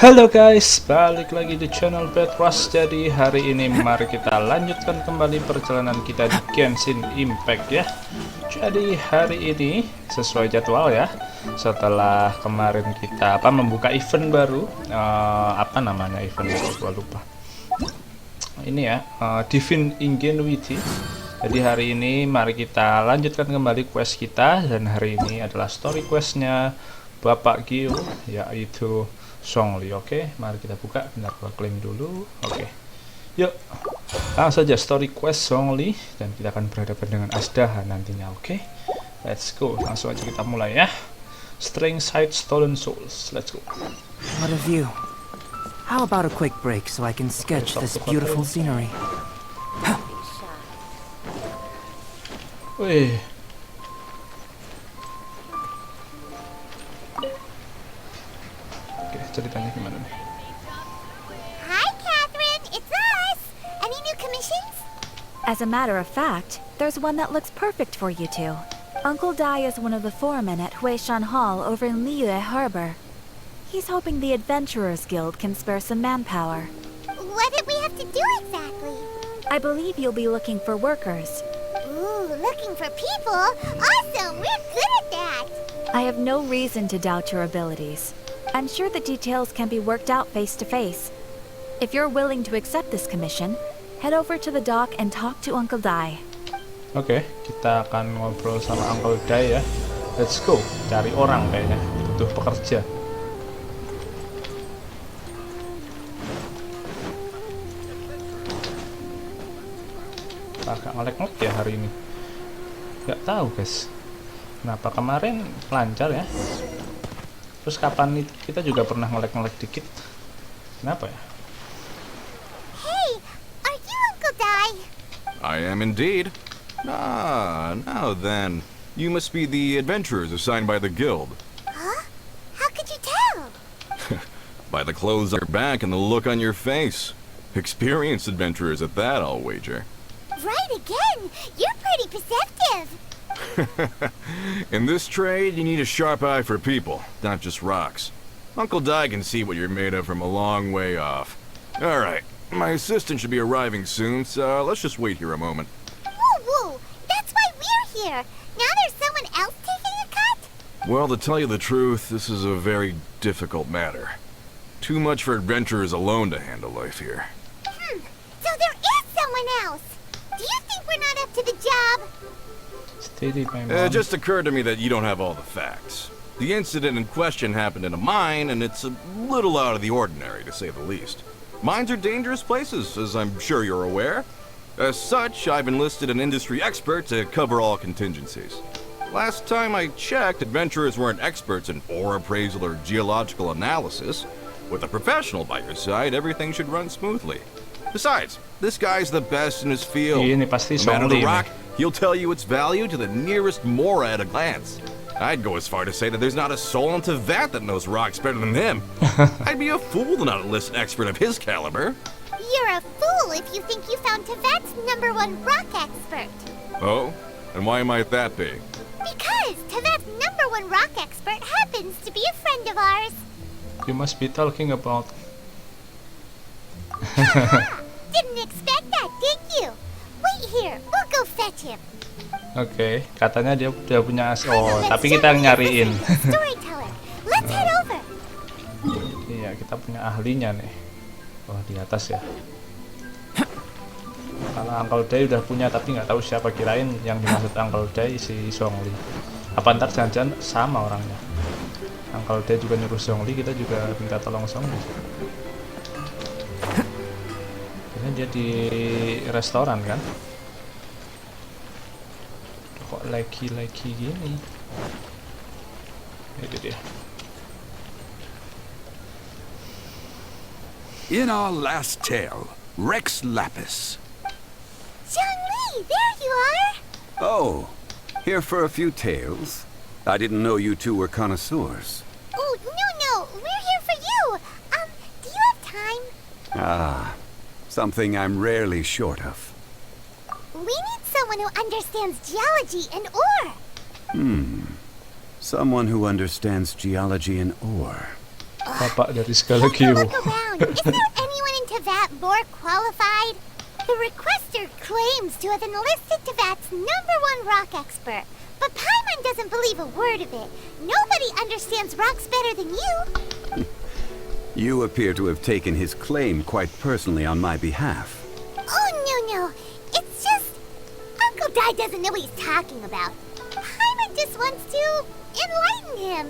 Halo guys, balik lagi di channel BadRush. Jadi hari ini mari kita lanjutkan kembali perjalanan kita di Genshin Impact ya. Jadi hari ini sesuai jadwal ya. Setelah kemarin kita membuka event baru, apa namanya event baru, gua lupa. Ini ya, Divine Ingenuity. Jadi hari ini mari kita lanjutkan kembali quest kita, dan hari ini adalah story questnya Bapak Gio, yaitu Songli. Oke, mari kita buka. Bentar, gua klaim dulu. Oke, yuk langsung saja story quest Songli, dan kita akan berhadapan dengan Asdaha nantinya. Oke, let's go, langsung aja kita mulai ya. String side stolen souls, let's go. What a view. How about a quick break so I can sketch this beautiful scenery? Wih, ceritanya gimana nih? Hi, Catherine. It's us. Any new commissions? As a matter of fact, there's one that looks perfect for you two. Uncle Dai is one of the foremen at Huishan Hall over in Liyue Harbor. He's hoping the Adventurers Guild can spare some manpower. What did we have to do exactly? I believe you'll be looking for workers. Ooh, looking for people? Awesome. We're good at that. I have no reason to doubt your abilities. I'm sure the details can be worked out face to face. If you're willing to accept this commission, head over to the dock and talk to Uncle Dai. Oke, kita akan ngobrol sama Uncle Dai ya. Let's go, cari orang kayaknya, butuh pekerja. Agak ngelek-ngelek ya hari ini. Gak tahu guys, kenapa kemarin lancar ya. Terus kapan kita juga pernah ngelek-ngelek dikit. Kenapa ya? Hey, are you Uncle Dai? I am indeed. Now then. You must be the adventurers assigned by the guild. Huh? How could you tell? By the clothes on your back and the look on your face. Experienced adventurers at that, I'll wager. Right again. You're pretty perceptive. In this trade, you need a sharp eye for people, not just rocks. Uncle Dai can see what you're made of from a long way off. Alright, my assistant should be arriving soon, so let's just wait here a moment. Woo-woo. That's why we're here. Now there's someone else taking a cut? Well, to tell you the truth, this is a very difficult matter. Too much for adventurers alone to handle life here. So there is someone else. Do you think we're not up to the job? It just occurred to me that you don't have all the facts. The incident in question happened in a mine, and it's a little out of the ordinary, to say the least. Mines are dangerous places, as I'm sure you're aware. As such, I've enlisted an industry expert to cover all contingencies. Last time I checked, adventurers weren't experts in ore appraisal or geological analysis. With a professional by your side, everything should run smoothly. Besides, this guy's the best in his field. Ini pasti Man of Songli the rock, ini. he'll tell you its value to the nearest mora at a glance. I'd go as far to say that there's not a soul in Tevat that knows rocks better than him. I'd be a fool to not enlist an expert of his caliber. You're a fool if you think you found Tevat's #1 rock expert. Oh? And why might that be? Because Tevat's #1 rock expert happens to be a friend of ours. You must be talking about. Didn't expect that, did you? Wait here, we'll go fetch him. Oke, katanya dia udah punya Let's tapi check kita with the nyariin. assistant storyteller. Let's head over. Iya, kita punya ahlinya nih. Wah, di atas ya. Kalau Uncle Dai udah punya, tapi nggak tahu siapa, kirain yang dimaksud Uncle Dai si Songli. Apa ntar jangan-jangan sama orangnya? Uncle Dai juga nyuruh Songli, kita juga minta tolong Songli. Kayaknya dia di restoran kan? Kok lagi gini? Itu dia. In our last tale, Rex Lapis. Zhongli, there you are. Oh, here for a few tales. I didn't know you two were connoisseurs. Oh, no, we're here for you. Do you have time? Ah, something I'm rarely short of. We need someone who understands geology and ore. Someone who understands geology and ore. Bapak dari segala Take a Q. look around. Is there anyone in Teyvat more qualified? The requester claims to have enlisted Teyvat's #1 rock expert, but Paimon doesn't believe a word of it. Nobody understands rocks better than you. You appear to have taken his claim quite personally on my behalf. Oh, no. It's just... Uncle Dai doesn't know what he's talking about. Paimon just wants to enlighten him.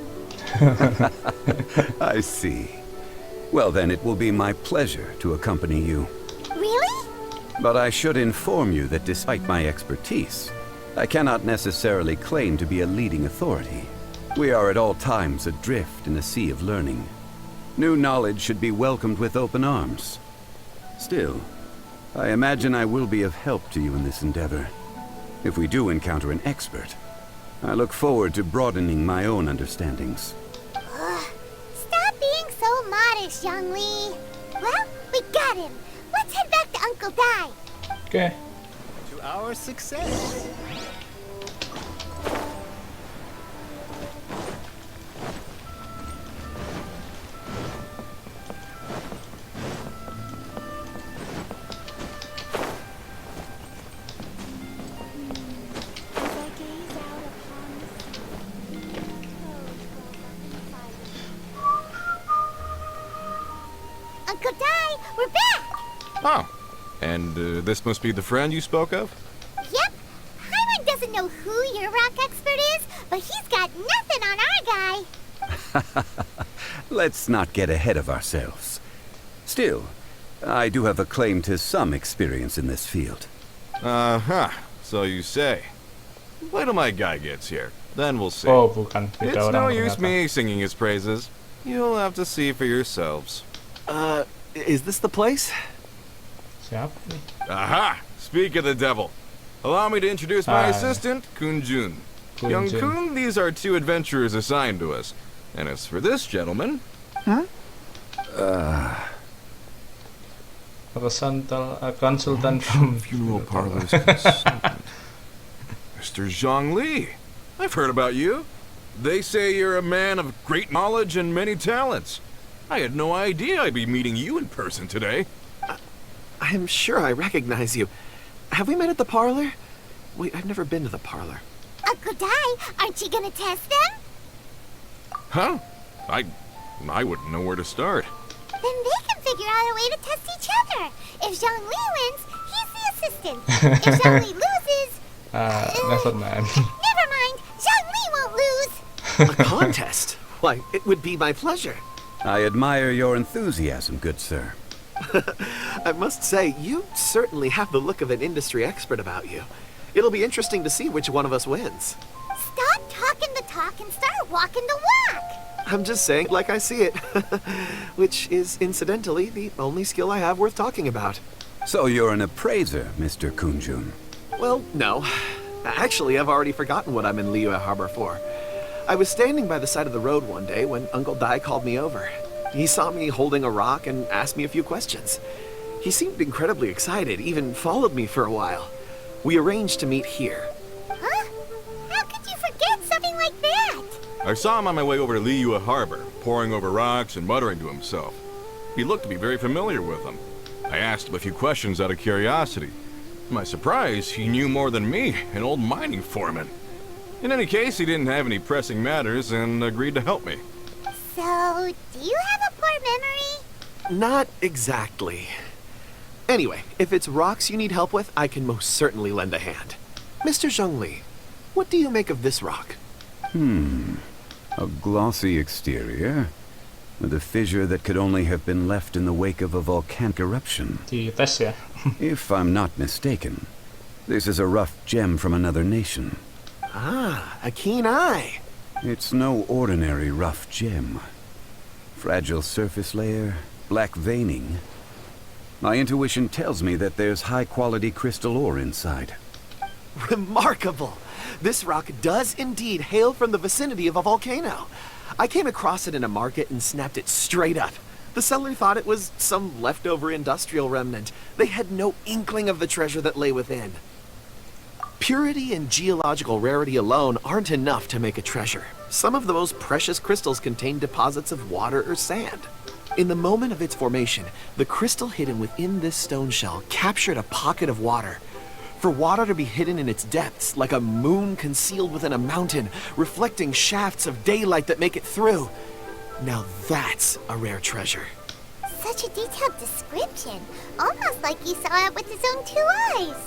I see. Well, then it will be my pleasure to accompany you. Really? But I should inform you that despite my expertise, I cannot necessarily claim to be a leading authority. We are at all times adrift in a sea of learning. New knowledge should be welcomed with open arms. Still, I imagine I will be of help to you in this endeavor. If we do encounter an expert, I look forward to broadening my own understandings. Stop being so modest, Young Lee. Well, we got him. Let's head back to Uncle Dai. Oke. To our success. Uncle Dai, we're back. Oh, and this must be the friend you spoke of? Yep. Paimon doesn't know who your rock expert is, but he's got nothing on our guy. Let's not get ahead of ourselves. Still, I do have a claim to some experience in this field. Uh-huh, so you say. Wait till my guy gets here, then we'll see. Oh, bukan. Beda It's no orang use ternyata. me singing his praises. You'll have to see for yourselves. Is this the place? Siapa nih? Aha! Speak of the devil. Allow me to introduce my assistant, Kunjun. Young Kunjun. Kun, these are 2 adventurers assigned to us. And as for this gentleman... Konsultan from Funeral parlors consultant. Mr. Zhang Li. I've heard about you. They say you're a man of great knowledge and many talents. I had no idea I'd be meeting you in person today. I am sure I recognize you. Have we met at the parlor? Wait, I've never been to the parlor. Uncle Dai, aren't you gonna test them? Huh? I wouldn't know where to start. Then they can figure out a way to test each other. If Zhang Li wins, he's the assistant. If Zhang Li loses... never mind. Never mind, Zhang Li won't lose. A contest? Why, it would be my pleasure. I admire your enthusiasm, good sir. I must say, you certainly have the look of an industry expert about you. It'll be interesting to see which one of us wins. Stop talking the talk and start walking the walk. I'm just saying like I see it. Which is, incidentally, the only skill I have worth talking about. So you're an appraiser, Mr. Kunjun. Well, no. Actually, I've already forgotten what I'm in Liyue Harbor for. I was standing by the side of the road one day when Uncle Dai called me over. He saw me holding a rock and asked me a few questions. He seemed incredibly excited, even followed me for a while. We arranged to meet here. Huh? How could you forget something like that? I saw him on my way over to Liyue Harbor, poring over rocks and muttering to himself. He looked to be very familiar with them. I asked him a few questions out of curiosity. To my surprise, he knew more than me, an old mining foreman. In any case, he didn't have any pressing matters and agreed to help me. So, do you have a poor memory? Not exactly. Anyway, if it's rocks you need help with, I can most certainly lend a hand. Mr. Zhongli, what do you make of this rock? A glossy exterior, with a fissure that could only have been left in the wake of a volcanic eruption. Di tes ya. If I'm not mistaken, this is a rough gem from another nation. Ah, a keen eye. It's no ordinary rough gem. Fragile surface layer, black veining. My intuition tells me that there's high-quality crystal ore inside. Remarkable! This rock does indeed hail from the vicinity of a volcano. I came across it in a market and snapped it straight up. The seller thought it was some leftover industrial remnant. They had no inkling of the treasure that lay within. Purity and geological rarity alone aren't enough to make a treasure. Some of the most precious crystals contain deposits of water or sand. In the moment of its formation, the crystal hidden within this stone shell captured a pocket of water. For water to be hidden in its depths, like a moon concealed within a mountain, reflecting shafts of daylight that make it through. Now that's a rare treasure. Such a detailed description. Almost like you saw it with his own 2 eyes.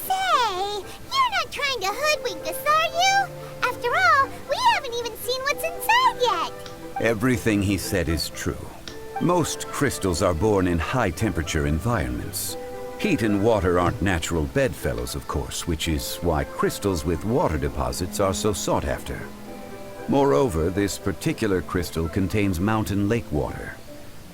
Say, you're not trying to hoodwink us, are you? After all, we haven't even seen what's inside yet. Everything he said is true. Most crystals are born in high-temperature environments. Heat and water aren't natural bedfellows, of course, which is why crystals with water deposits are so sought after. Moreover, this particular crystal contains mountain lake water.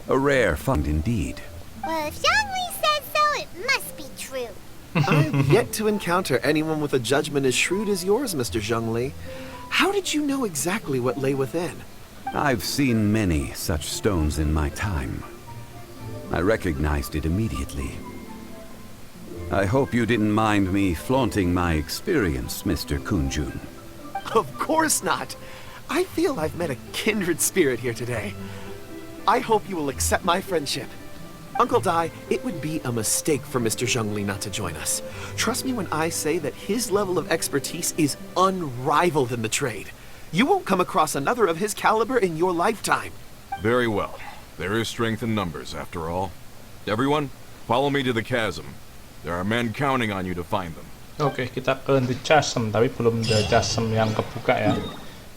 A rare find indeed. Well, if Zhongli says so, it must be true. I've yet to encounter anyone with a judgment as shrewd as yours, Mr. Zhongli. How did you know exactly what lay within? I've seen many such stones in my time. I recognized it immediately. I hope you didn't mind me flaunting my experience, Mr. Kunjun. Of course not. I feel I've met a kindred spirit here today. I hope you will accept my friendship. Uncle Dai, it would be a mistake for Mr. Zhongli not to join us. Trust me when I say that his level of expertise is unrivaled in the trade. You won't come across another of his caliber in your lifetime. Very well. There is strength in numbers, after all. Everyone, follow me to the chasm. There are men counting on you to find them. Oke, kita ke The Chasm, tapi belum The Chasm yang kebuka ya.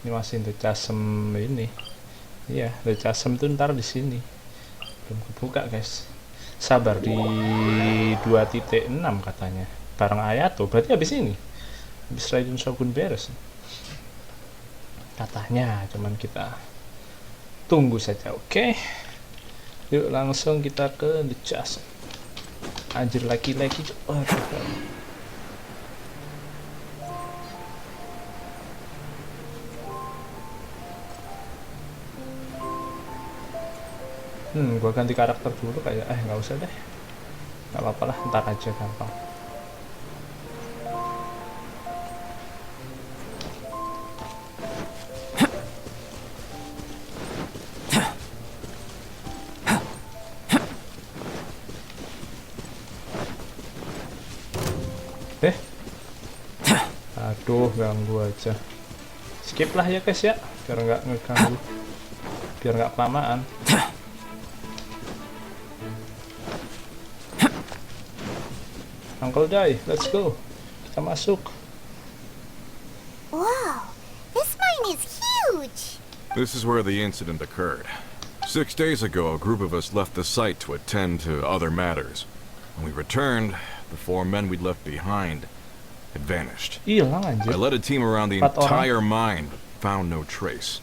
Ini masih The Chasm ini. Iya, The Chasm itu ntar di sini. Belum kebuka, guys. Sabar di 2.6 katanya. Bareng Ayato, berarti habis ini. Habis Raiden Shogun beres. Katanya, cuman kita tunggu saja, oke? Yuk langsung kita ke The Chasm. Anjir, laki-laki. Gua ganti karakter dulu kayak, nggak usah deh, nggak apa-apa lah, ntar aja gampang. Aduh, ganggu aja. Skip lah ya guys ya, biar nggak ngeganggu, biar nggak kelamaan. Uncle Dai, let's go. Kita masuk. Wow, this mine is huge. This is where the incident occurred. 6 days ago, a group of us left the site to attend to other matters. When we returned, the 4 men we'd left behind had vanished. Hilang anjir. I led a team around the 4 orang. entire mine, but found no trace.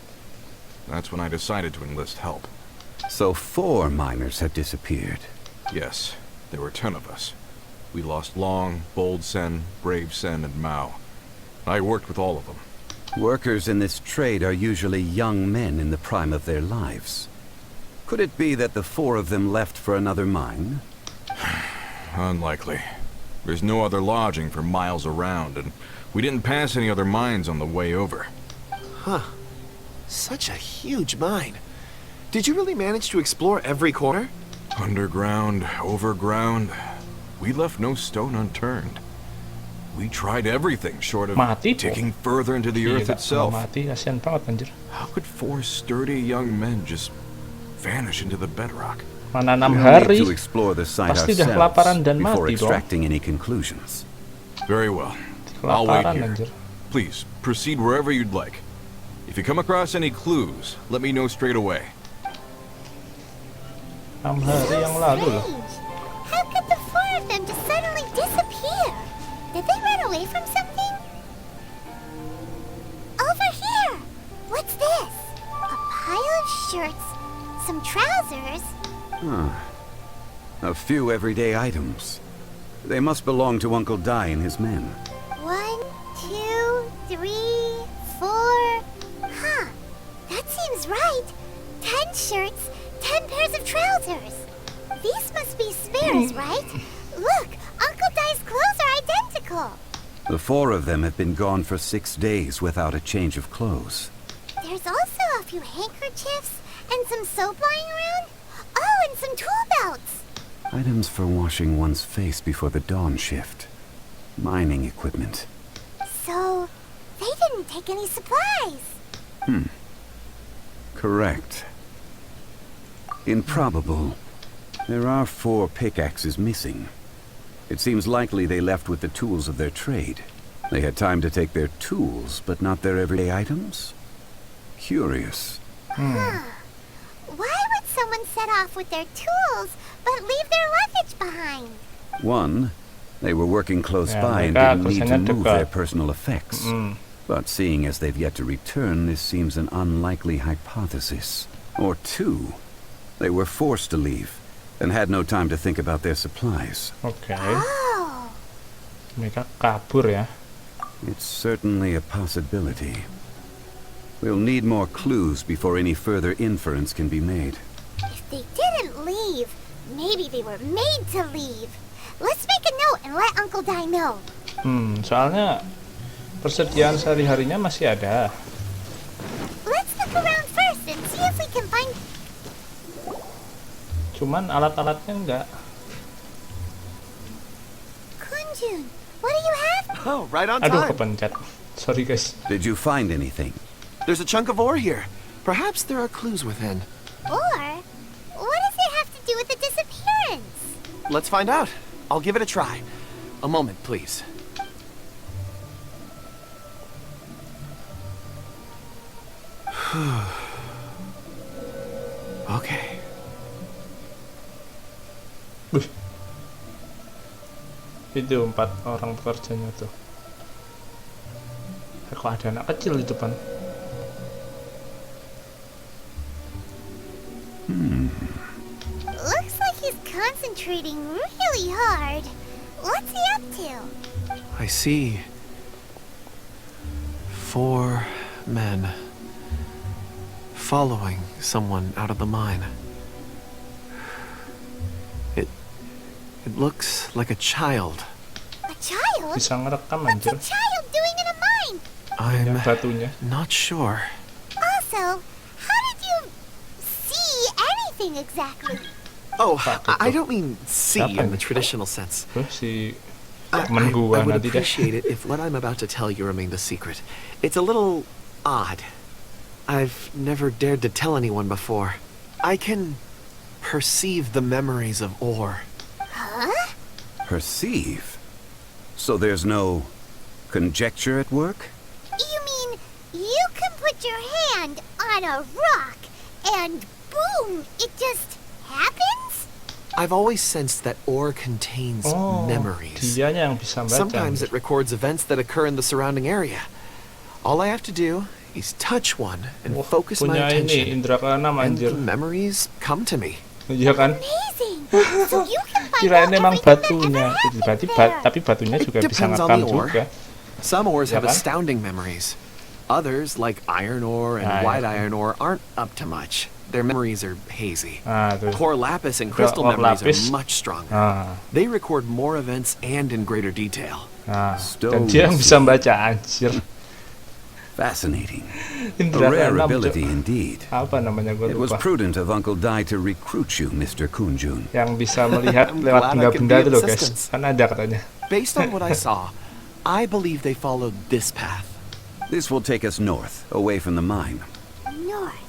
That's when I decided to enlist help. So 4 miners have disappeared. Yes, there were 10 of us. We lost Long, Bold Sen, Brave Sen, and Mao. I worked with all of them. Workers in this trade are usually young men in the prime of their lives. Could it be that the 4 of them left for another mine? Unlikely. There's no other lodging for miles around, and we didn't pass any other mines on the way over. Huh. Such a huge mine. Did you really manage to explore every corner? Underground, overground. We left no stone unturned. We tried everything short of Mati po. digging further into the earth Gila, itself. mati, kasihan banget anjir. How could 4 sturdy young men just vanish into the bedrock? Mana 6 We hari, need to explore the site pasti udah ourselves kelaparan dan before mati dong. extracting any conclusions. Very well. I'll wait Kelaparan here. anjir. Please, proceed wherever you'd like. If you come across any clues, let me know straight away. 6 hari yang lalu loh. Strange. How could the 4 of them just suddenly disappear? Did they run away from something? Over here! What's this? A pile of shirts, some trousers. A few everyday items. They must belong to Uncle Dai and his men. 1, 2, 3, 4. Huh. That seems right. 10 shirts, 10 pairs of trousers. These must be spares, right? Look, Uncle Dai's clothes are identical. The 4 of them have been gone for 6 days without a change of clothes. few handkerchiefs and some soap lying around. Oh, and some tool belts. Items for washing one's face before the dawn shift. Mining equipment. So, they didn't take any supplies. Correct. Improbable. There are 4 pickaxes missing. It seems likely they left with the tools of their trade. They had time to take their tools, but not their everyday items? Curious. Huh. Why would someone set off with their tools, but leave their luggage behind? One, they were working close Yeah, by and mereka didn't need to kosannya move dekat. their personal effects. But seeing as they've yet to return, this seems an unlikely hypothesis. Or 2, they were forced to leave and had no time to think about their supplies. Oke. Oh. Mereka kabur ya. It's certainly a possibility. We'll need more clues before any further inference can be made. If they didn't leave, maybe they were made to leave. Let's make a note and let Uncle Dai know. Soalnya persediaan sehari-harinya masih ada. Let's look around first and see if we can find... Cuman alat-alatnya enggak. Kunjun, what do you have? Oh, right on Aduh, time. kepencet. Sorry guys. Did you find anything? There's a chunk of ore here. Perhaps there are clues within. Or, what does it have to do with the disappearance? Let's find out. I'll give it a try. A moment, please. Okay. Itu 4 orang pekerjanya tuh. Kok ada anak kecil di depan? Looks like he's concentrating really hard. What's he up to? I see 4 men following someone out of the mine. It looks like a child. A child? Bisa ngerekam What's a anjir. child doing in a mine? I'm Yang batunya. not sure. Also, how did you see anything exactly? Oh, Apa I tuh? don't mean see Apa in the nih? traditional sense. Si I temen gua would nanti deh. appreciate it if what I'm about to tell you remained a secret. It's a little odd. I've never dared to tell anyone before. I can perceive the memories of ore. Huh? Perceive? So there's no conjecture at work? You mean you can put your hand on a rock and boom, it just happens? I've always sensed that ore contains Oh, memories. dianya yang bisa baca. Sometimes it records events that occur in the surrounding area. All I have to do is touch one and Wah, focus my punya ini attention, indra keenam and anjir. the memories come to me. Iya kan? Amazing. So you can find Kirain out emang everything batunya. that ever happened Berarti there. tapi batunya juga It bisa depends on ngerekam the ore. juga. Some ores Ya have kan? astounding memories. Others, like iron ore and Ah, white ya. iron ore, aren't up to much. Their memories are hazy. Tuh. Core lapis and crystal ore memories lapis. are much stronger. Ah, They record more events and in greater detail. dan Stones. dia yang bisa baca anjir. Fascinating. A Indra rare keenam, ability Cok. indeed. Apa namanya gue It was lupa. prudent of Uncle Dai to recruit you, Mr. Kunjun. Yang bisa melihat I'm lewat glad I can benda-benda be itu of loh guys. assistance. Kan ada katanya. Based on what I saw, I believe they followed this path. This will take us north, away from the mine. North.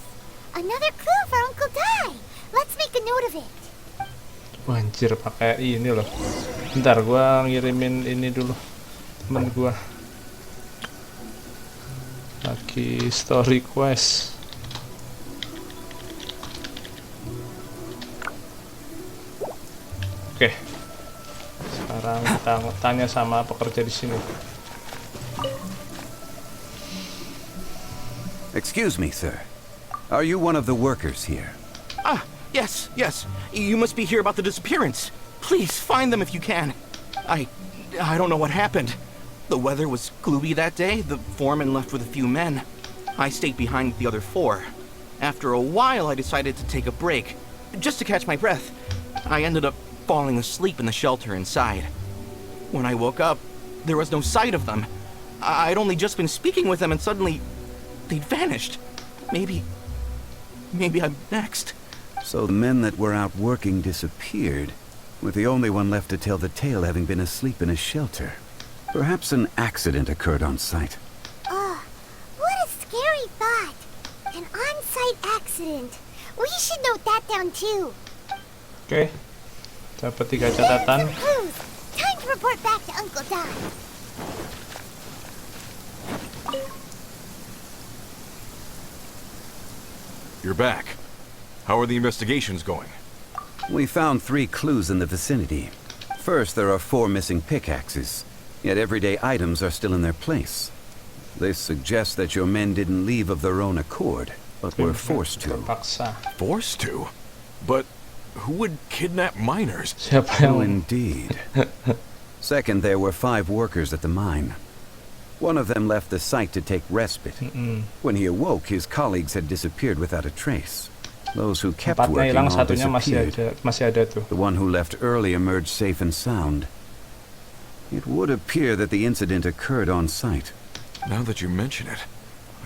Another clue for Uncle Dai. Let's make a note of it. Wah, anjir pakai ini loh. Bentar gua ngirimin ini dulu. Temen gua lagi story quest. Oke. Sekarang kita tanya sama pekerja di sini. Excuse me, sir. Are you one of the workers here? Ah, yes. You must be here about the disappearance. Please, find them if you can. I don't know what happened. The weather was gloomy that day. The foreman left with a few men. I stayed behind with the other 4. After a while, I decided to take a break, just to catch my breath. I ended up falling asleep in the shelter inside. When I woke up, there was no sight of them. I'd only just been speaking with them and suddenly they'd vanished. Maybe maybe I'm next. So the men that were out working disappeared, with the only one left to tell the tale having been asleep in a shelter. Perhaps an accident occurred on site. What a scary thought. An on-site accident. We should note that down too. Oke. Dapat 3 catatan. Clues. Time to report back to Uncle Dai. You're back. How are the investigations going? We found 3 clues in the vicinity. First, there are 4 missing pickaxes, yet everyday items are still in their place. This suggests that your men didn't leave of their own accord, but were forced to. Terpaksa. Forced to? But who would kidnap miners? Siapa Oh, yang indeed. Second, there were 5 workers at the mine. One of them left the site to take respite. When he awoke, his colleagues had disappeared without a trace. Those who kept 4-nya working hilang, all 1-nya disappeared. masih ada tuh. The one who left early emerged safe and sound. It would appear that the incident occurred on site. Now that you mention it,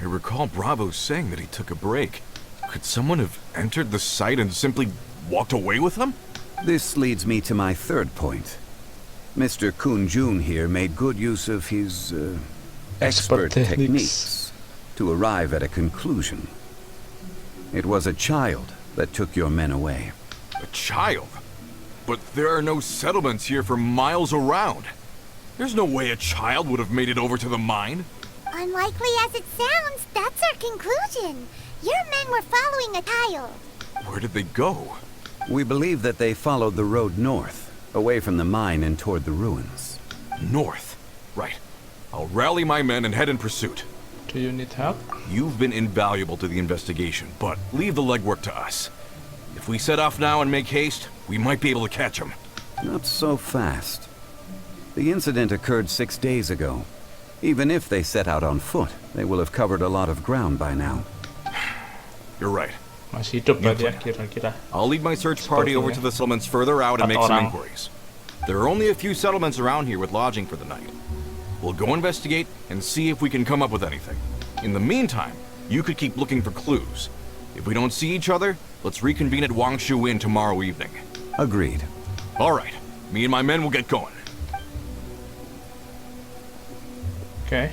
I recall Bravo saying that he took a break. Could someone have entered the site and simply walked away with him? This leads me to my third point. Mr. Kun-jun here made good use of his expert techniques to arrive at a conclusion. It was a child that took your men away. A child? But there are no settlements here for miles around. There's no way a child would have made it over to the mine. Unlikely as it sounds, that's our conclusion. Your men were following a child. Where did they go? We believe that they followed the road north, away from the mine and toward the ruins. North. Right. I'll rally my men and head in pursuit. Do you need help? You've been invaluable to the investigation, but leave the legwork to us. If we set off now and make haste, we might be able to catch them. Not so fast. The incident occurred 6 days ago. Even if they set out on foot, they will have covered a lot of ground by now. You're right. Masih hidup gak dia kira-kira? I'll lead my search party over to the settlements further out and make some inquiries. There are only a few settlements around here with lodging for the night. We'll go investigate and see if we can come up with anything. In the meantime, you could keep looking for clues. If we don't see each other, let's reconvene at Wangshu Inn tomorrow evening. Agreed. All right. Me and my men will get going. Oke.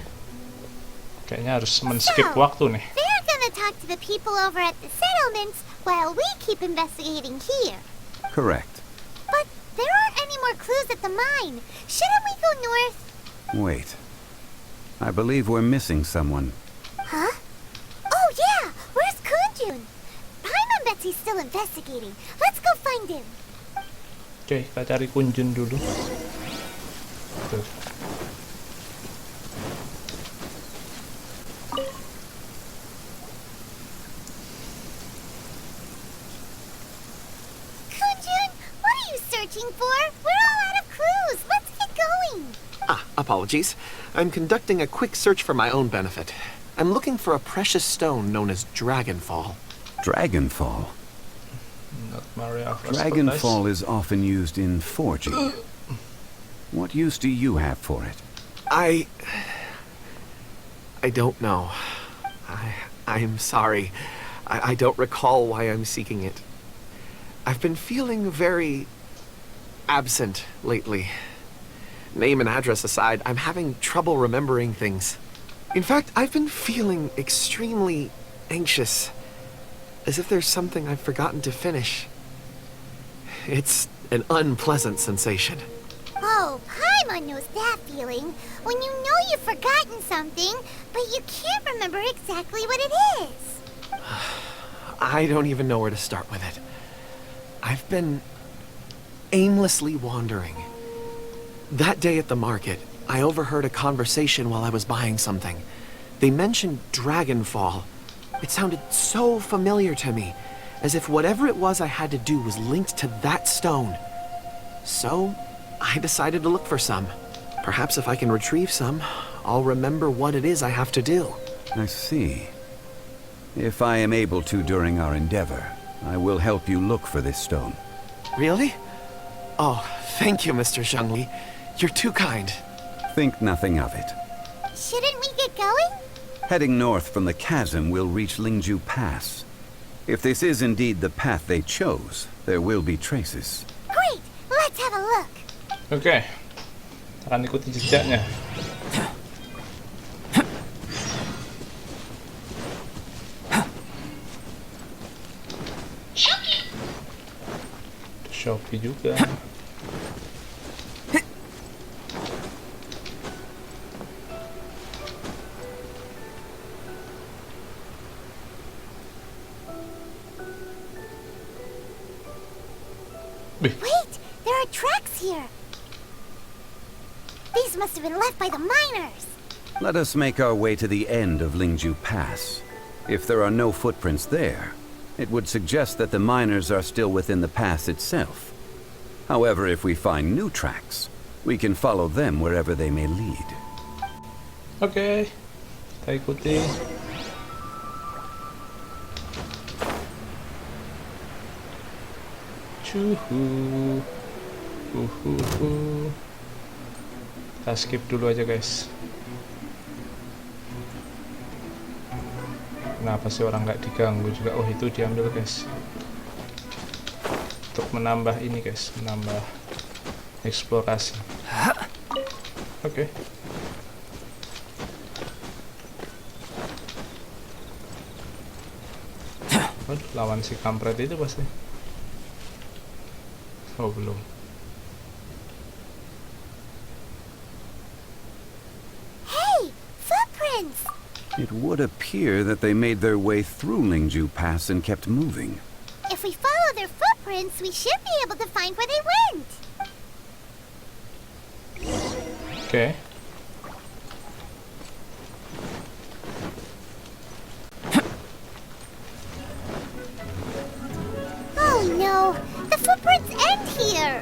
Kayaknya harus men-skip waktu nih. They're gonna talk to the people over at the settlements while we keep investigating here. Correct. But there aren't any more clues at the mine. Shouldn't we go north? Wait. I believe we're missing someone. Huh? Oh yeah! Where's Kunjun? Paimon and Betsy's still investigating. Let's go find him. Oke, kita cari Kunjun dulu. Tuh. Kunjun, what are you searching for? We're all out of clues. Let's get going. Apologies. I'm conducting a quick search for my own benefit. I'm looking for a precious stone known as Dragonfall. Dragonfall? Not Maria of Dragonfall is often used in forging. What use do you have for it? I don't know. I'm sorry. I don't recall why I'm seeking it. I've been feeling very absent lately. Name and address aside, I'm having trouble remembering things. In fact, I've been feeling extremely anxious, as if there's something I've forgotten to finish. It's an unpleasant sensation. Oh, Paimon knows that feeling. When you know you've forgotten something, but you can't remember exactly what it is. I don't even know where to start with it. I've been aimlessly wandering. That day at the market, I overheard a conversation while I was buying something. They mentioned Dragonfall. It sounded so familiar to me, as if whatever it was I had to do was linked to that stone. So, I decided to look for some. Perhaps if I can retrieve some, I'll remember what it is I have to do. I see. If I am able to during our endeavor, I will help you look for this stone. Really? Oh, thank you, Mr. Zhengli. You're too kind. Think nothing of it. Shouldn't we get going? Heading north from the chasm, we'll reach Lingju Pass. If this is indeed the path they chose, there will be traces. Great, let's have a look. Oke, akan ikuti jejaknya. Shopee juga. Wait, there are tracks here. These must have been left by the miners. Let us make our way to the end of Lingju Pass. If there are no footprints there, it would suggest that the miners are still within the pass itself. However, if we find new tracks, we can follow them wherever they may lead. Oke, kita ikuti. Cuhu. Kita skip dulu aja, guys. Kenapa sih orang nggak diganggu juga? Oh, itu diambil, guys. Untuk menambah ini, guys, menambah eksplorasi. Oke. Waduh, lawan si kampret itu pasti. Oh, belum. Hey, footprints! It would appear that they made their way through Lingju Pass and kept moving. If we follow their footprints, we should be able to find where they went. Oke. Oh no, the footprints end here.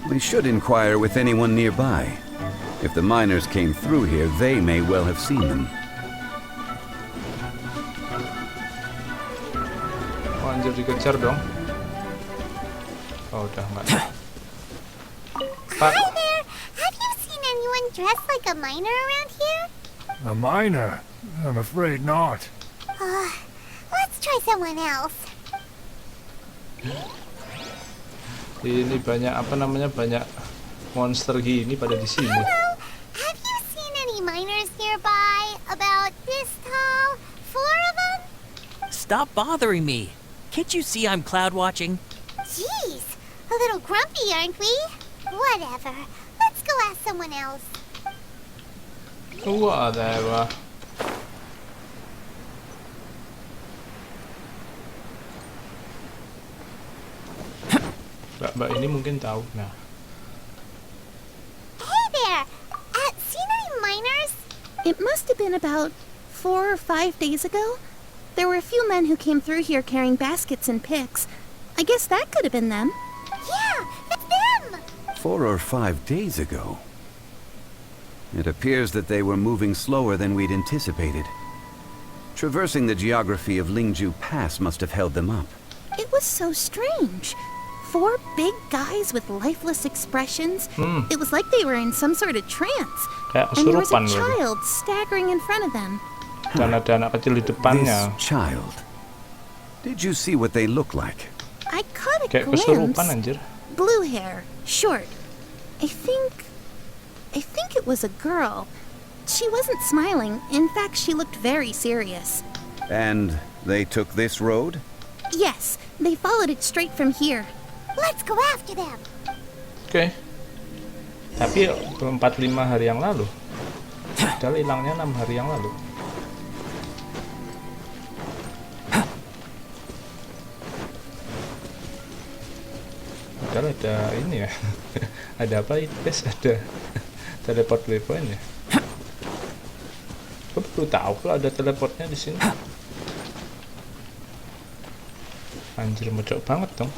We should inquire with anyone nearby. If the miners came through here, they may well have seen them. Oh, anjir, dikejar dong. Oh, udah nggak. Hi there. Have you seen anyone dressed like a miner around here? A miner? I'm afraid not. Let's try someone else. Ini banyak apa namanya, banyak monster gini pada di sini. Hello. Have you seen any miners nearby? About this tall? 4 of them? Stop bothering me. Can't you see I'm cloud watching? Jeez, a little grumpy, aren't we? Whatever. Let's go ask someone else. Whatever. Mbak ini mungkin tahu. Nah. Hey there. Seen any miners? It must have been about 4 or 5 days ago. There were a few men who came through here carrying baskets and picks. I guess that could have been them. Yeah, it's them. 4 or 5 days ago. It appears that they were moving slower than we'd anticipated. Traversing the geography of Lingju Pass must have held them up. It was so strange. 4 big guys with lifeless expressions. It was like they were in some sort of trance. Kayak And there was a kesurupan. child staggering in front of them. Dan ada anak kecil di depannya. This child. Did you see what they look like? I caught a Kayak glimpse. kesurupan, anjir. Blue hair, short. I think it was a girl. She wasn't smiling. In fact, she looked very serious. And they took this road? Yes, they followed it straight from here. Let's go after them. Oke. Tapi 4-5 hari yang lalu. Padahal hilangnya 6 hari yang lalu. Padahal ada ini ya. Ada apa itu, guys? Ada teleport waypoint ya. Gue baru tahu kalau ada teleportnya di sini. Anjir, mecok banget dong.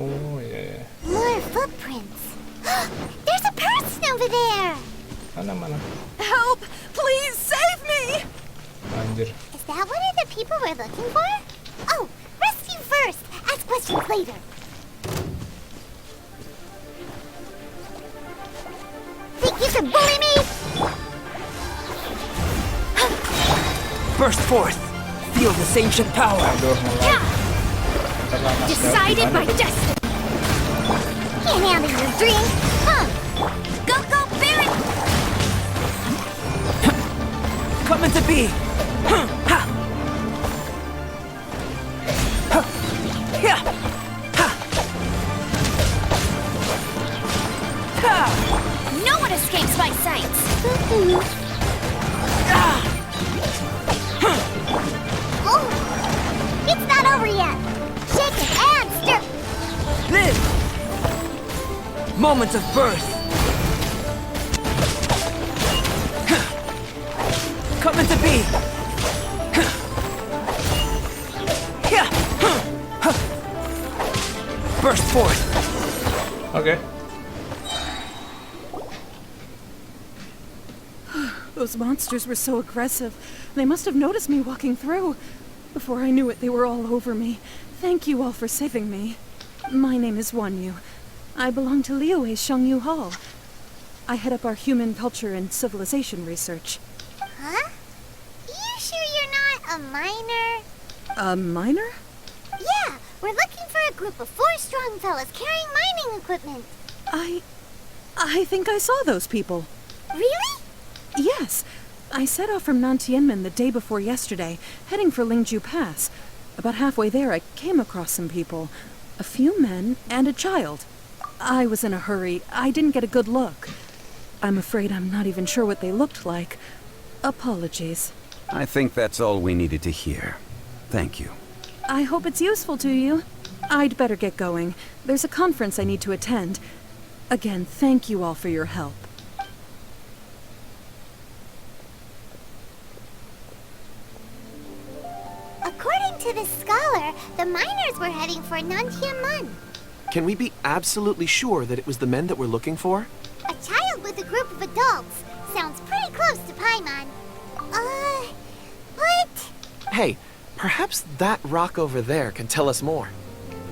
Oh ya. More footprints. There's a person over there. Mana? Help! Please save me! Anjir. Is that one of the people we're looking for? Oh, rescue first. Ask questions later. Think you can bully me? Burst forth! feel this ancient power. Aduh, mulai. Decided by destiny. Can't handle your dream. Huh. Go, go, Barret! Coming to be. Ha. Yeah. No one escapes my sights. Oh, it's not over yet. Shake it and stir. Live. Moment of birth. Coming to be. Burst forth. Oke. Those monsters were so aggressive. They must have noticed me walking through. Before I knew it, they were all over me. Thank you all for saving me. My name is Wanyu. I belong to Liyue Shangyu Hall. I head up our human culture and civilization research. Huh? You sure you're not a miner? A miner? Yeah, we're looking for a group of 4 strong fellas carrying mining equipment. I think I saw those people. Really? Yes. I set off from Nantianmen the day before yesterday, heading for Lingju Pass. About halfway there, I came across some people. A few men and a child. I was in a hurry. I didn't get a good look. I'm afraid I'm not even sure what they looked like. Apologies. I think that's all we needed to hear. Thank you. I hope it's useful to you. I'd better get going. There's a conference I need to attend. Again, thank you all for your help. According to this scholar, the miners were heading for Nantianmen. Can we be absolutely sure that it was the men that we're looking for? A child with a group of adults. Sounds pretty close to Paimon. What? Hey, perhaps that rock over there can tell us more.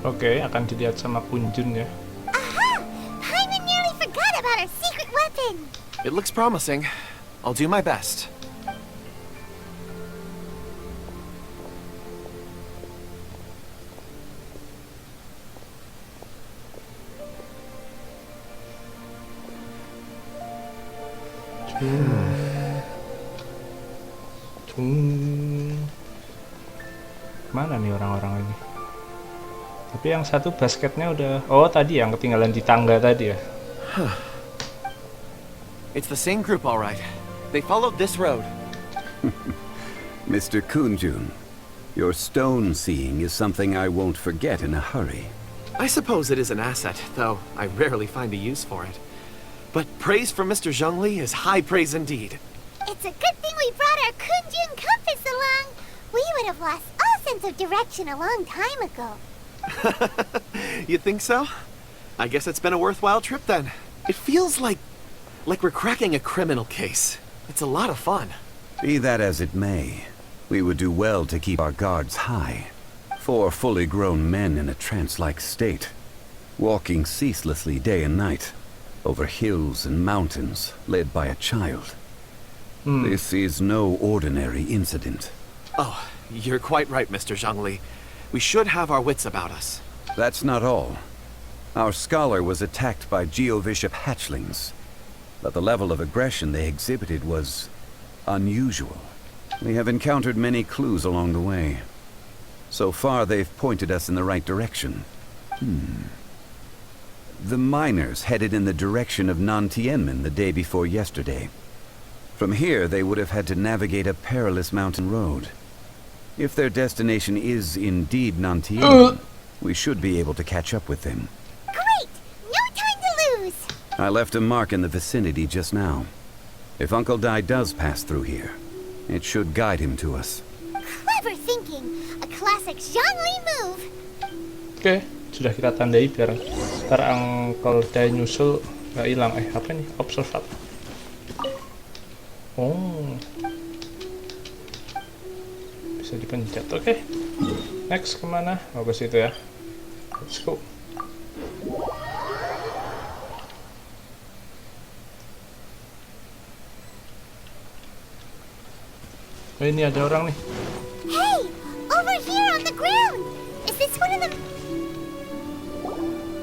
Oke, akan dilihat sama Kunjun ya. Aha! Paimon nearly forgot about our secret weapon. It looks promising. I'll do my best. Mana nih orang-orang ini? Tapi yang satu basketnya udah... Oh, tadi yang ketinggalan di tangga tadi ya. It's the same group, all right. They followed this road. Mr. Kunjun, your stone seeing is something I won't forget in a hurry. I suppose it is an asset, though I rarely find a use for it. But praise from Mr. Zhongli is high praise indeed. It's a good thing we brought our Kunjun compass along. We would have lost all sense of direction a long time ago. You think so? I guess it's been a worthwhile trip then. It feels like we're cracking a criminal case. It's a lot of fun. Be that as it may, we would do well to keep our guards high. 4 fully grown men in a trance-like state, walking ceaselessly day and night, over hills and mountains, led by a child. This is no ordinary incident. Oh, you're quite right, Mr. Zhongli. We should have our wits about us. That's not all. Our scholar was attacked by Geovishap hatchlings, but the level of aggression they exhibited was unusual. We have encountered many clues along the way. So far, they've pointed us in the right direction. The miners headed in the direction of Nantianmen the day before yesterday. From here, they would have had to navigate a perilous mountain road. If their destination is indeed Nantianmen, we should be able to catch up with them. Great! No time to lose! I left a mark in the vicinity just now. If Uncle Dai does pass through here, it should guide him to us. Clever thinking. A classic Zhongli move. Oke, sudah kita tandai biar ntar Uncle Dai nyusul nggak hilang. Apa nih? Observe. Oh, bisa dipencet. Oke. Next kemana? Oh, ke situ ya. Let's go. Oh, ini ada orang nih. Hey, the ground. Is this one of them?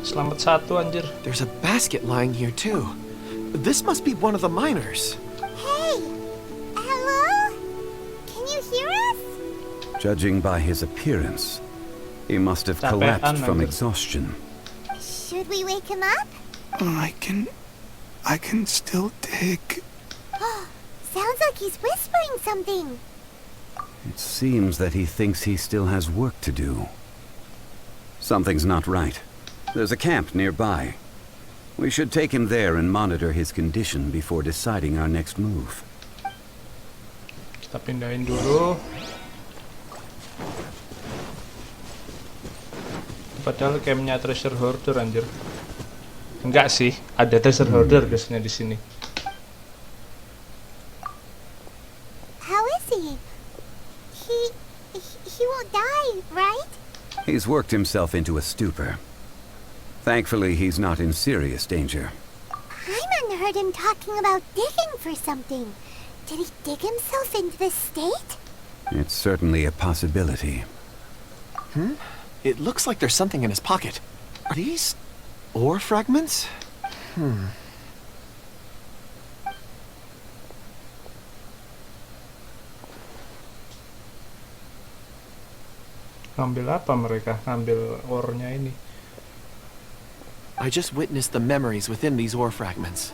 Selamat satu anjir. There's a basket lying here too. This must be one of the miners. Hey! Hello? Can you hear us? Judging by his appearance, he must have Capean, collapsed from anjir. exhaustion. Should we wake him up? I can still dig. Sounds like he's whispering something. It seems that he thinks he still has work to do. Something's not right. There's a camp nearby. We should take him there and monitor his condition before deciding our next move. Kita pindahin dulu. Padahal campnya treasure hoarder anjir. Enggak sih, ada treasure hoarder biasanya di sini. How is he? He won't die, right? He's worked himself into a stupor. Thankfully, he's not in serious danger. Paimon heard him talking about digging for something. Did he dig himself into this state? It's certainly a possibility. It looks like there's something in his pocket. Are these ore fragments? Ngambil apa mereka? Ngambil ore-nya ini. I just witnessed the memories within these ore fragments.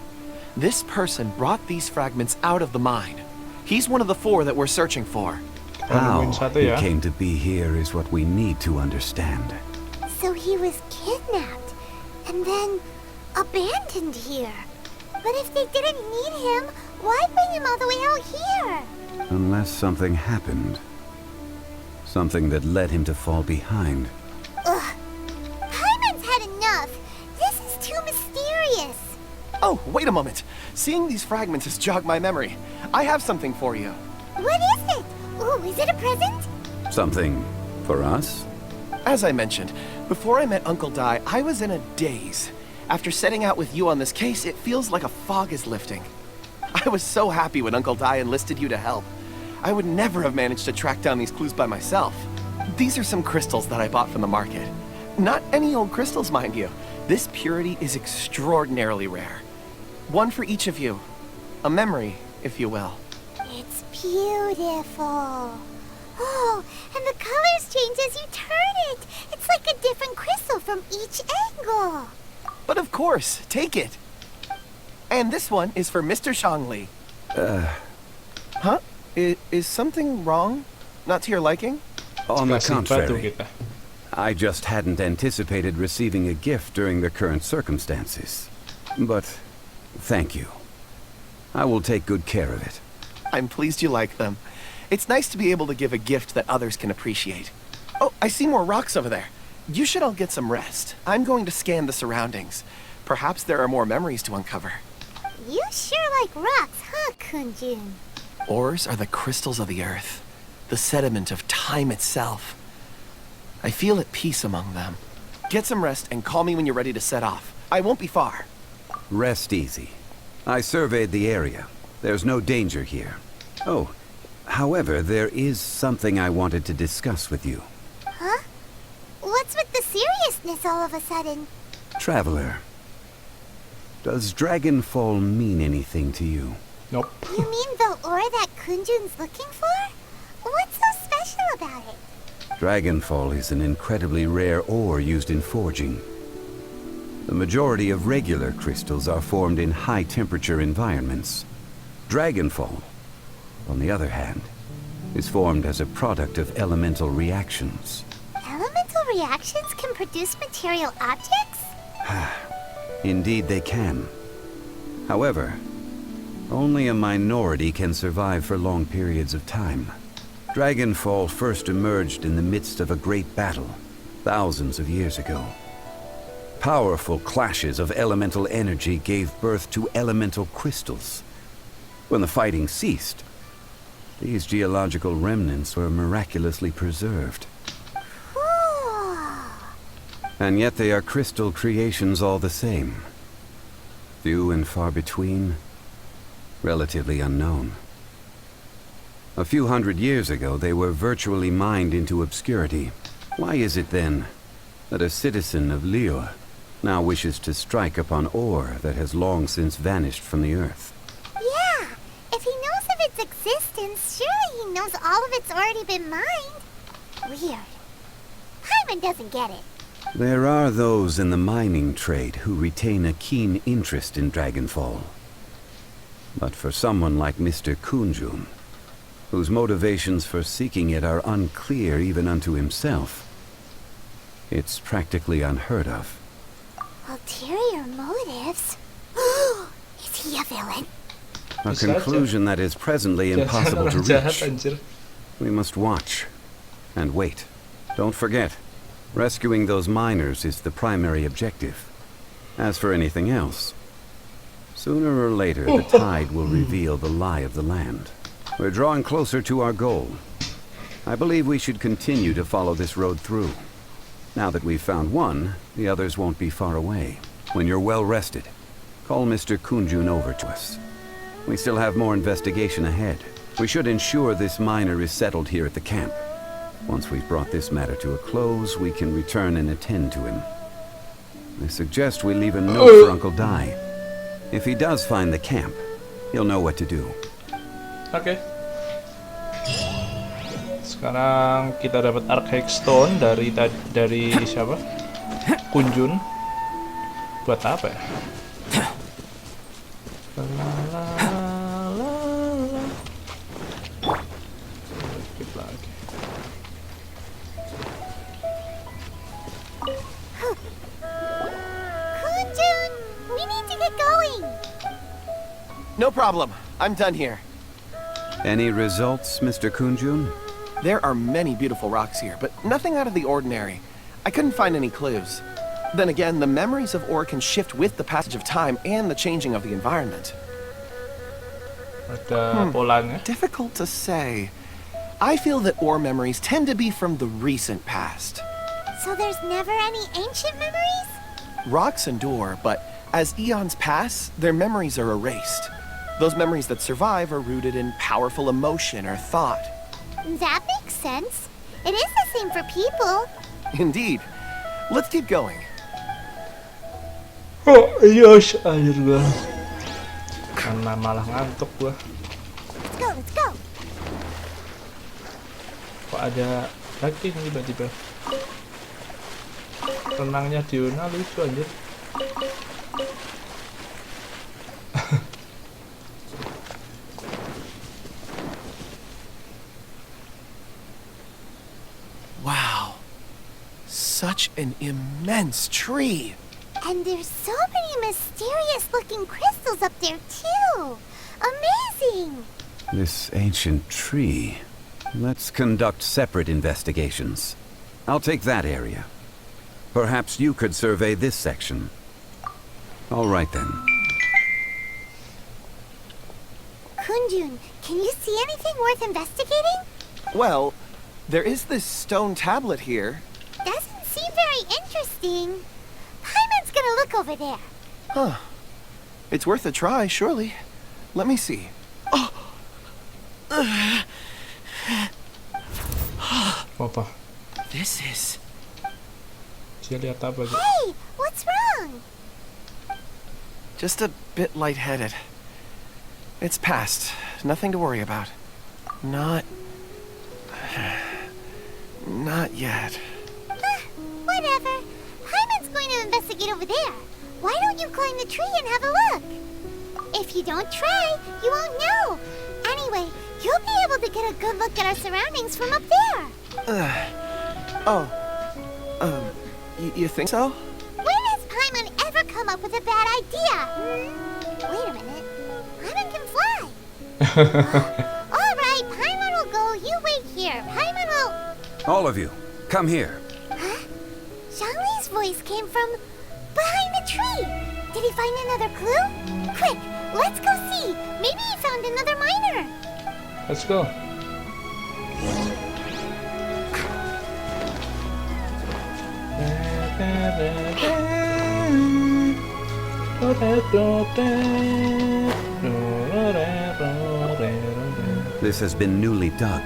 This person brought these fragments out of the mine. He's one of the 4 that we're searching for. How nemuin satu he ya. came to be here is what we need to understand. So he was kidnapped and then abandoned here. But if they didn't need him, why bring him all the way out here? Unless something happened. Something that led him to fall behind. Ugh. Paimon's had enough. This is too mysterious. Oh, wait a moment. Seeing these fragments has jogged my memory. I have something for you. What is it? Ooh, is it a present? Something for us? As I mentioned, before I met Uncle Dai, I was in a daze. After setting out with you on this case, it feels like a fog is lifting. I was so happy when Uncle Dai enlisted you to help. I would never have managed to track down these clues by myself. These are some crystals that I bought from the market. Not any old crystals, mind you. This purity is extraordinarily rare. One for each of you. A memory, if you will. It's beautiful. Oh, and the colors change as you turn it. It's like a different crystal from each angle. But of course, take it. And this one is for Mr. Shangli. Huh? Is something wrong? Not to your liking? On the Kasih batu contrary, kita. I just hadn't anticipated receiving a gift during the current circumstances. But thank you. I will take good care of it. I'm pleased you like them. It's nice to be able to give a gift that others can appreciate. Oh, I see more rocks over there. You should all get some rest. I'm going to scan the surroundings. Perhaps there are more memories to uncover. You sure like rocks, huh, Kunjun? Ores are the crystals of the earth, the sediment of time itself. I feel at peace among them. Get some rest and call me when you're ready to set off. I won't be far. Rest easy. I surveyed the area. There's no danger here. Oh, however, there is something I wanted to discuss with you. Huh? What's with the seriousness all of a sudden? Traveler, does Dragonfall mean anything to you? Nope. You mean the ore that Kunjun's looking for? What's so special about it? Dragonfall is an incredibly rare ore used in forging. The majority of regular crystals are formed in high-temperature environments. Dragonfall, on the other hand, is formed as a product of elemental reactions. Elemental reactions can produce material objects? Indeed they can. However, only a minority can survive for long periods of time. Dragonfall first emerged in the midst of a great battle, thousands of years ago. Powerful clashes of elemental energy gave birth to elemental crystals. When the fighting ceased, these geological remnants were miraculously preserved. And yet they are crystal creations all the same. Few and far between, relatively unknown. A few hundred years ago, they were virtually mined into obscurity, Why is it then that a citizen of Liyue now wishes to strike upon ore that has long since vanished from the earth? Yeah, if he knows of its existence, surely he knows all of it's already been mined. Weird. Paimon doesn't get it. There are those in the mining trade who retain a keen interest in Dragonfall. But for someone like Mr. Kunjun, whose motivations for seeking it are unclear even unto himself, it's practically unheard of. Ulterior motives? Is he a villain? A conclusion that is presently impossible to reach. We must watch and wait. Don't forget, rescuing those miners is the primary objective. As for anything else, sooner or later the tide will reveal the lie of the land. We're drawing closer to our goal. I believe we should continue to follow this road through. Now that we've found one, the others won't be far away. When you're well rested, call Mr. Kunjun over to us. We still have more investigation ahead. We should ensure this miner is settled here at the camp. Once we've brought this matter to a close, we can return and attend to him. I suggest we leave a note for Uncle Dai. If he does find the camp, he'll know what to do. Oke. Sekarang kita dapat Arcade Stone dari siapa? Kunjun. Buat apa ya? Skip lagi. Kunjun, we need to get going. No problem. I'm done here. Any results, Mr. Kunjun? There are many beautiful rocks here, but nothing out of the ordinary. I couldn't find any clues. Then again, the memories of ore can shift with the passage of time and the changing of the environment. Ada polanya. Difficult to say. I feel that ore memories tend to be from the recent past. So there's never any ancient memories? Rocks endure, but as eons pass, their memories are erased. Those memories that survive are rooted in powerful emotion or thought. That makes sense. It is the same for people. Indeed. Let's keep going. Oh, yes, akhir gua. Karena malah ngantuk gua. Let's go. Kok ada lagi nih tiba-tiba. Renangnya Diona lucu anjir. Wow. Such an immense tree. And there's so many mysterious looking crystals up there too. Amazing. This ancient tree. Let's conduct separate investigations. I'll take that area. Perhaps you could survey this section. All right then. Kunjun, can you see anything worth investigating? Well, there is this stone tablet here. Doesn't seem very interesting. Paimon's gonna look over there. Huh. It's worth a try, surely. Let me see. Oh! Apa? This is... Dia lihat apa aja? Hey, what's wrong? just a bit lightheaded. It's past. Nothing to worry about. Not yet. Whatever. Paimon's going to investigate over there. Why don't you climb the tree and have a look? If you don't try, you won't know. Anyway, you'll be able to get a good look at our surroundings from up there. You think so? When has Paimon ever come up with a bad idea? Wait a minute. Paimon can fly. All right, Paimon will go. You wait here. Paimon will... All of you, come here. Huh? Zhongli's voice came from behind the tree. Did he find another clue? Quick, let's go see. Maybe he found another miner. Let's go. This has been newly dug.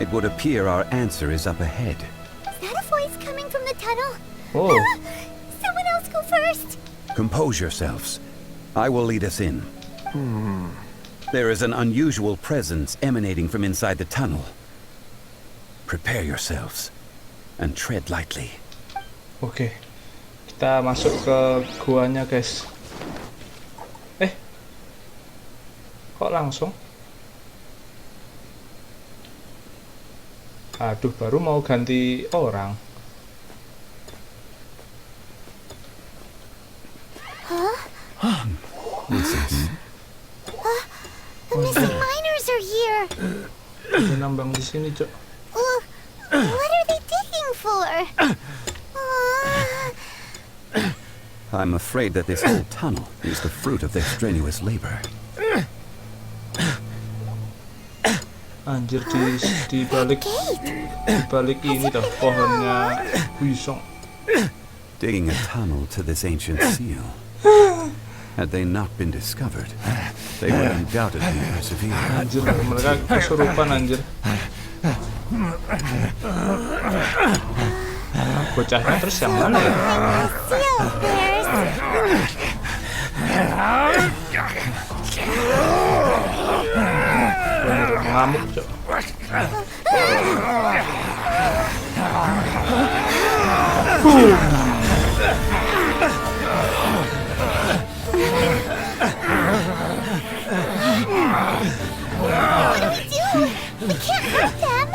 It would appear our answer is up ahead. Is that a Oh. Someone else go first. Compose yourselves. I will lead us in. There is an unusual presence emanating from inside the tunnel. Prepare yourselves and tread lightly. Oke. Kita masuk ke guanya, guys. Kok langsung? Aduh, baru mau ganti orang. The missing miners are here. Ada nambang di sini, Cok. What are they digging for? I'm afraid that this whole tunnel is the fruit of their strenuous labor. Anjir, di balik ini tuh pohonnya wisong. Digging a tunnel to this ancient seal. Had they not been discovered, they would undoubtedly persevere. Anjir, mereka kesurupan anjir. Bocahnya terus yang mana ya? Bener ngamuk, Cok. What do we do? We can't hurt them.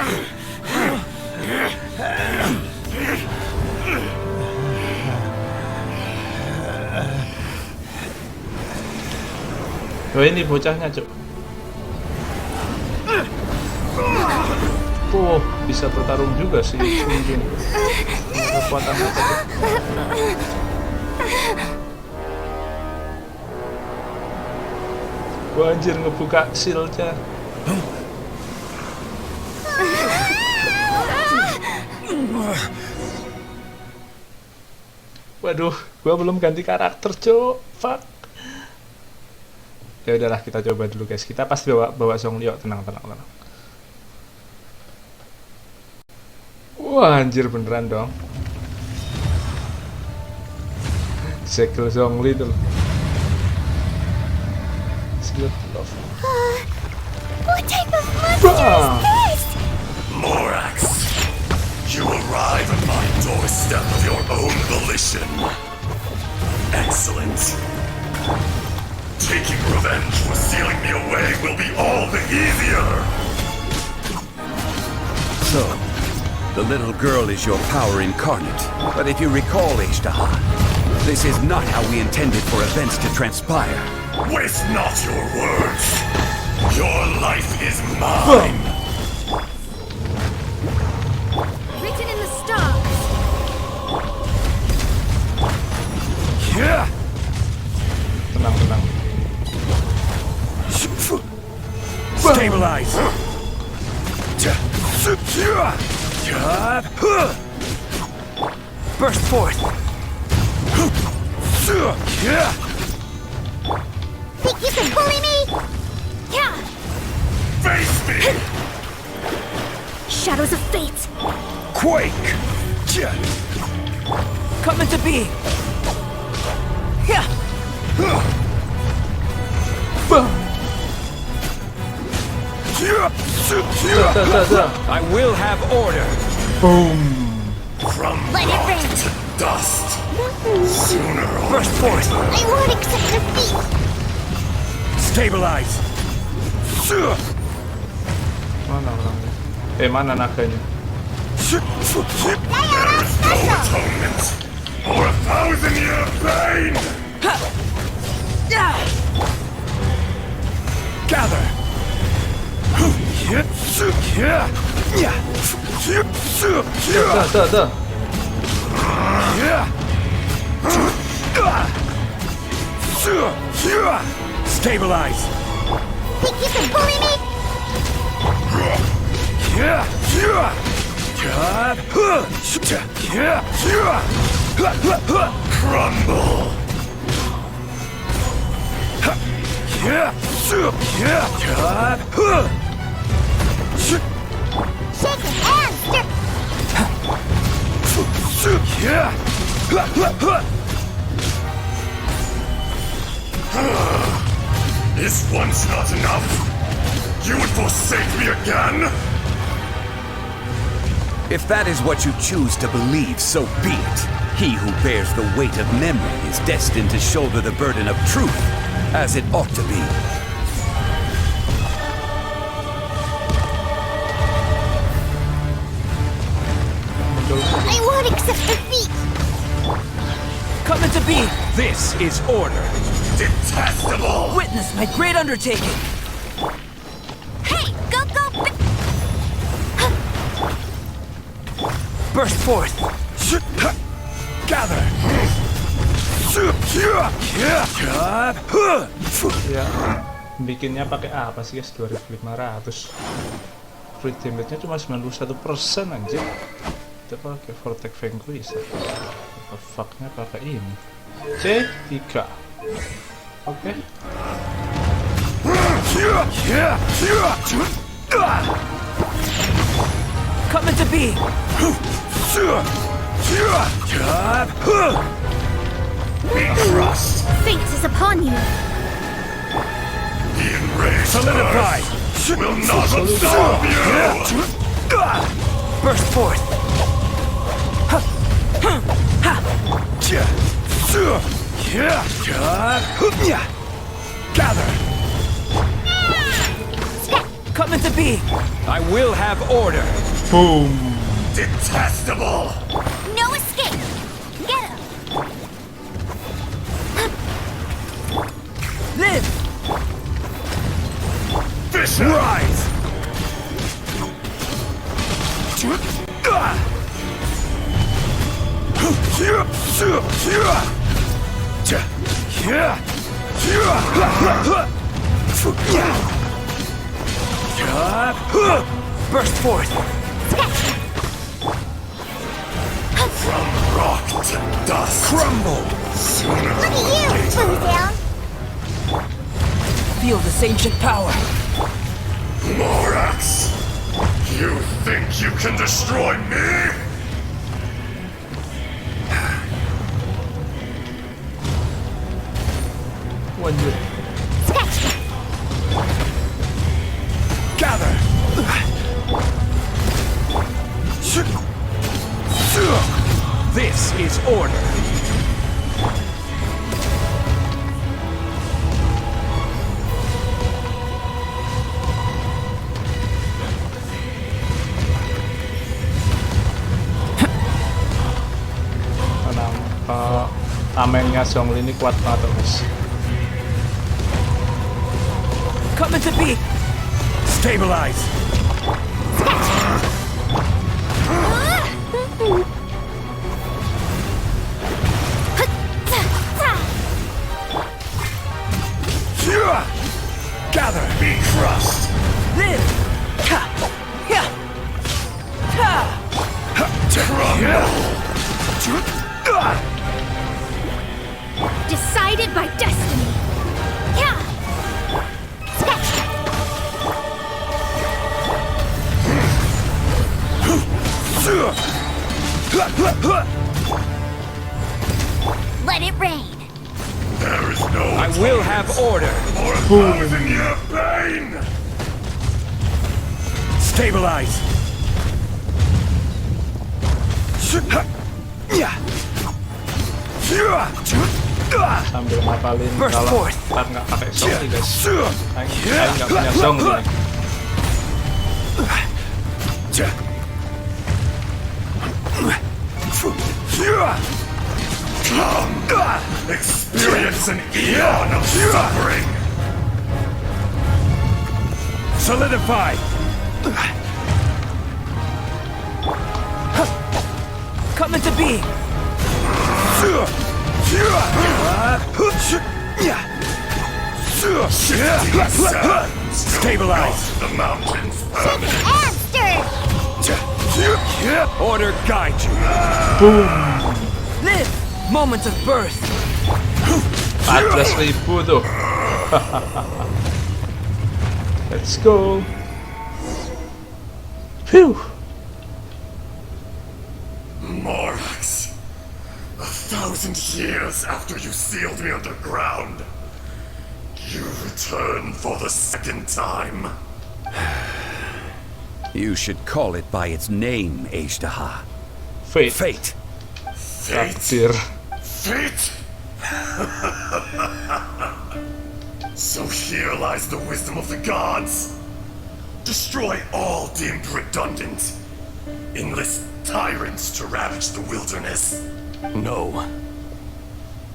Oh, ini bocahnya, Cok. Oh, bisa bertarung juga sih mungkin. Kekuatan apa tuh? Wah, anjir, ngebuka shield-nya. Waduh, gua belum ganti karakter, Cok. Fuck. Ya udahlah, kita coba dulu, guys. Kita pasti bawa Zhongli. Tenang. Wah, anjir, beneran dong. Segel Zhongli tuh. What type of monster is this? Morax, you arrive at my doorstep of your own volition. Excellent. Taking revenge for sealing me away will be all the easier. So, the little girl is your power incarnate. But if you recall, Ishtaha, this is not how we intended for events to transpire. Waste not your words. Your life is mine. Written in the stars. Yeah. Tenang. Stabilize. Burst forth. Think you can bully me? Yeah. Face me. Shadows of fate. Quake. Come into being. Yeah. I will have order. Let it rain. To dust. Sooner or Burst forth. I won't accept defeat. Stabilize. Mana orangnya? Mana naganya? There is no atonement for 1,000-year pain. Gather. Dah. Stabilize. Think you can bully me? Crumble. Shake your hands, Is once not enough? You would forsake me again? If that is what you choose to believe, so be it. He who bears the weight of memory is destined to shoulder the burden of truth, as it ought to be. I won't accept defeat! Come into being! This is order. Detestable! Witness my great undertaking! Hey, go! Burst forth! Gather! Ya, bikinnya pakai apa sih guys? 2500. Crit damage-nya cuma 91% anjir. Kita pakai Vortex Vanquisher. Apa fuck-nya pakai ini? C3. Oke. Come into being! Be crushed! Fate is upon you! The enraged Solidify! earth will not absorb you! Burst forth! Gather! Come into being! I will have order. Boom. Detestable! No escape! Get him! Live! Vicious! Rise! Burst forth! From rock to dust! Crumble! Sooner Look or at you, later! Boo Down! Feel this ancient power! Morax! You think you can destroy me? Lanjut. Gather! This is order. Amennya Zhongli ini kuat banget guys. Come into being! Stabilize! Gather! Be crushed! Live! Ha! Ha! Ha! Decided by destiny! Yeah! Let it rain! There is no I will have order. for a thousand-year pain! Stabilize! Sambil ngapalin Burst kalau forth. ntar nggak pakai Zhongli guys. Saya nggak punya Zhongli nih. Come! Experience an eon of suffering! Solidify! Come into being! Stabilize! The mountains permanent! And stirred! Order guide you! Live! Moments of birth! 14.000 tuh. Let's go. Phew. Morax, a 1,000 years after you sealed me underground, you return for the second time. You should call it by its name, Ajdaha. Fate. Fate. Takdir. Fate? So here lies the wisdom of the gods. Destroy all deemed redundant. Enlist tyrants to ravage the wilderness. No.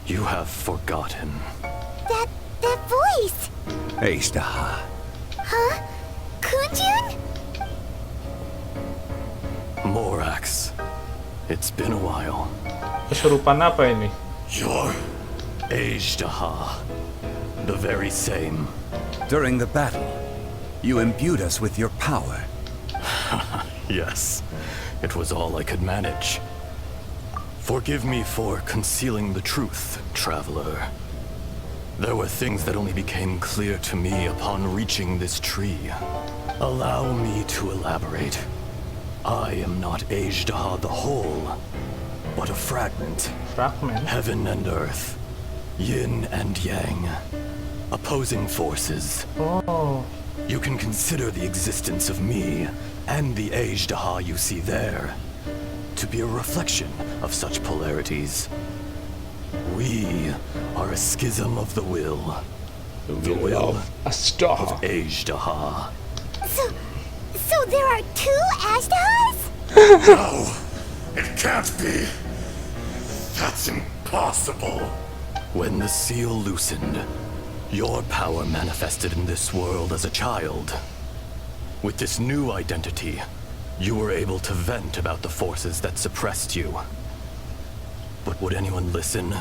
You have forgotten. That voice! Ajdaha. Huh? Kunjun? Morax. It's been a while. Kesurupan apa ini? You're Ajdaha. The very same. During the battle, you imbued us with your power. Yes. It was all I could manage. Forgive me for concealing the truth, traveler. There were things that only became clear to me upon reaching this tree. Allow me to elaborate. I am not Ajdaha the whole, but a fragment. Fragment? Heaven and earth, yin and yang, opposing forces. Oh. You can consider the existence of me and the Ajdaha you see there to be a reflection of such polarities. We are a schism of the will. The will of Ajdaha. Of Ajdaha. So there are two Ajdahas? No! It can't be! That's impossible! When the seal loosened, your power manifested in this world as a child. With this new identity, you were able to vent about the forces that suppressed you. But would anyone listen?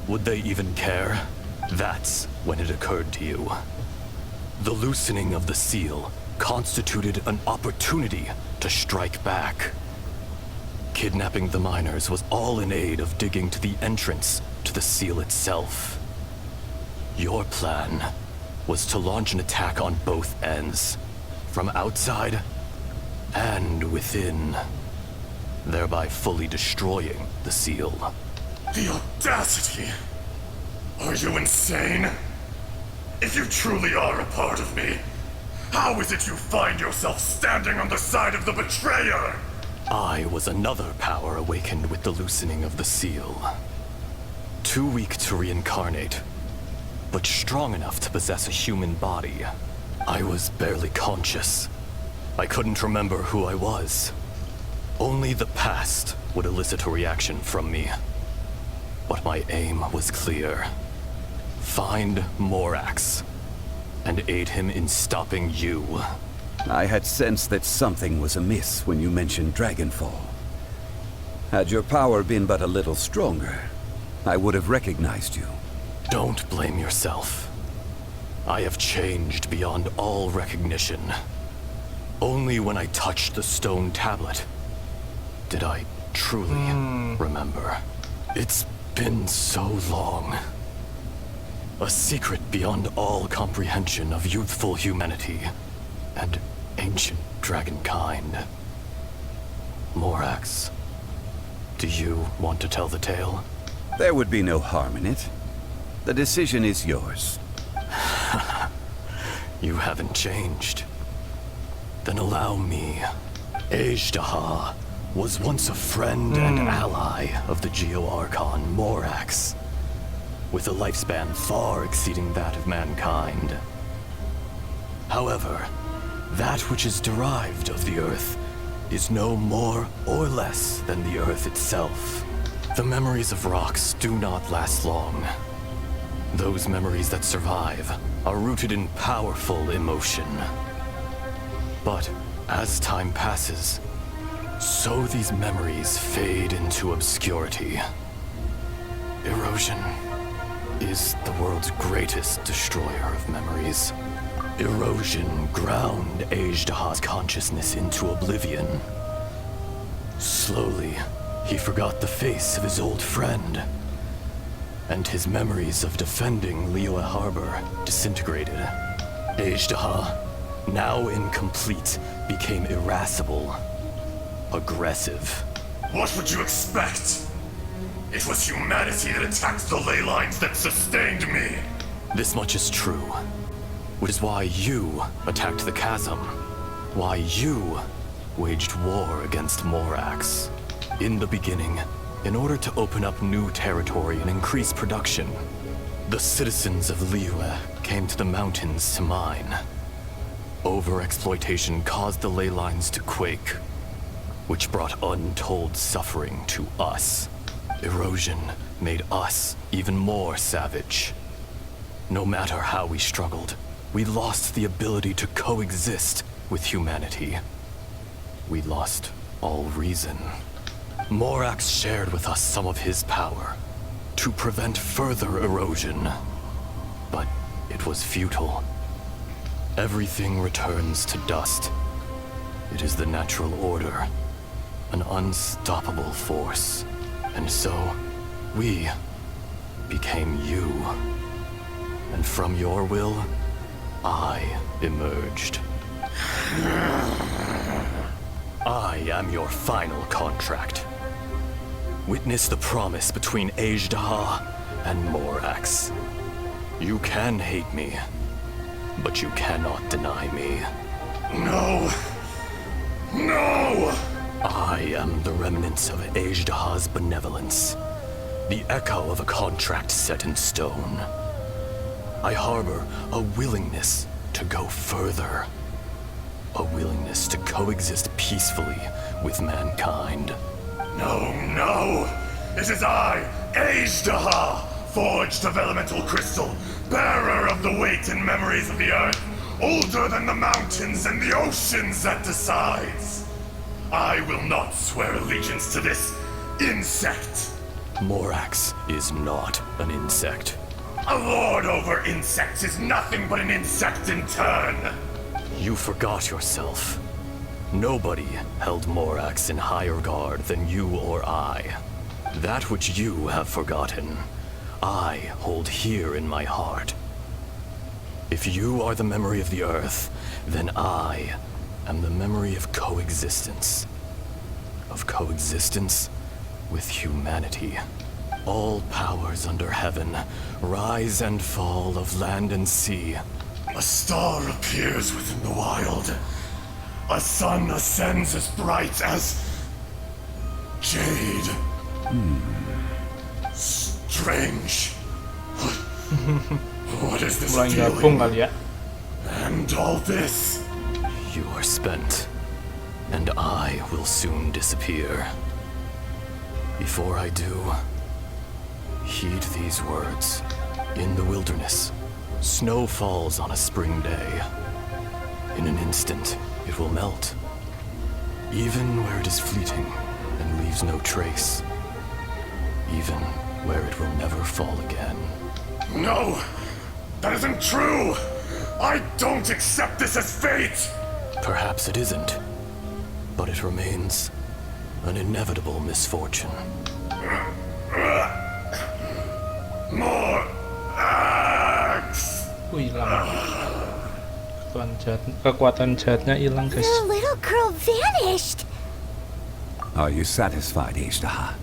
Would they even care? That's when it occurred to you. The loosening of the seal constituted an opportunity to strike back. Kidnapping the miners was all in aid of digging to the entrance to the seal itself. Your plan was to launch an attack on both ends, from outside and within, thereby fully destroying the seal. The audacity! Are you insane? If you truly are a part of me, how is it you find yourself standing on the side of the betrayer? I was another power awakened with the loosening of the seal. Too weak to reincarnate, but strong enough to possess a human body. I was barely conscious. I couldn't remember who I was. Only the past would elicit a reaction from me. But my aim was clear. Find Morax and aid him in stopping you. I had sensed that something was amiss when you mentioned Dragonfall. Had your power been but a little stronger, I would have recognized you. Don't blame yourself. I have changed beyond all recognition. Only when I touched the stone tablet did I truly remember. It's been so long. A secret beyond all comprehension of youthful humanity and ancient dragonkind. Morax, do you want to tell the tale? There would be no harm in it. The decision is yours. You haven't changed. Then allow me. Ajdaha was once a friend and ally of the Geo-Archon Morax, with a lifespan far exceeding that of mankind. However, that which is derived of the Earth is no more or less than the Earth itself. The memories of rocks do not last long. Those memories that survive are rooted in powerful emotion. But as time passes, so these memories fade into obscurity. Erosion is the world's greatest destroyer of memories. Erosion ground Ajdaha's consciousness into oblivion. Slowly, he forgot the face of his old friend, and his memories of defending Liyue Harbor disintegrated. Ajdaha, now incomplete, became irascible, aggressive. What would you expect? It was humanity that attacked the ley lines that sustained me. This much is true. Which is why you attacked the chasm. Why you waged war against Morax. In the beginning, in order to open up new territory and increase production, the citizens of Liyue came to the mountains to mine. Overexploitation caused the ley lines to quake, which brought untold suffering to us. Erosion made us even more savage. No matter how we struggled, we lost the ability to coexist with humanity. We lost all reason. Morax shared with us some of his power to prevent further erosion, but it was futile. Everything returns to dust. It is the natural order, an unstoppable force. And so, we became you. And from your will, I emerged. I am your final contract. Witness the promise between Ajdaha and Morax. You can hate me, but you cannot deny me. No! No! I am the remnants of Ajdaha's benevolence, the echo of a contract set in stone. I harbor a willingness to go further, a willingness to coexist peacefully with mankind. No, no! It is I, Ajdaha, forged of elemental crystal, bearer of the weight and memories of the earth, older than the mountains and the oceans that decides. I will not swear allegiance to this insect. Morax is not an insect. A lord over insects is nothing but an insect in turn. You forgot yourself. Nobody held Morax in higher regard than you or I. That which you have forgotten, I hold here in my heart. If you are the memory of the earth, then I am the memory of coexistence. Of coexistence with humanity. All powers under heaven, rise and fall of land and sea. A star appears within the wild. A sun ascends as bright as jade. Strange. What is this feeling? And all this? You are spent, and I will soon disappear. Before I do, heed these words. In the wilderness, snow falls on a spring day. In an instant, it will melt, even where it is fleeting and leaves no trace, even where it will never fall again. No, that isn't true! I don't accept this as fate! Perhaps it isn't, but it remains an inevitable misfortune. More axe! Kekuatan jahatnya hilang, guys. The little girl vanished. Are you satisfied, Ajdaha?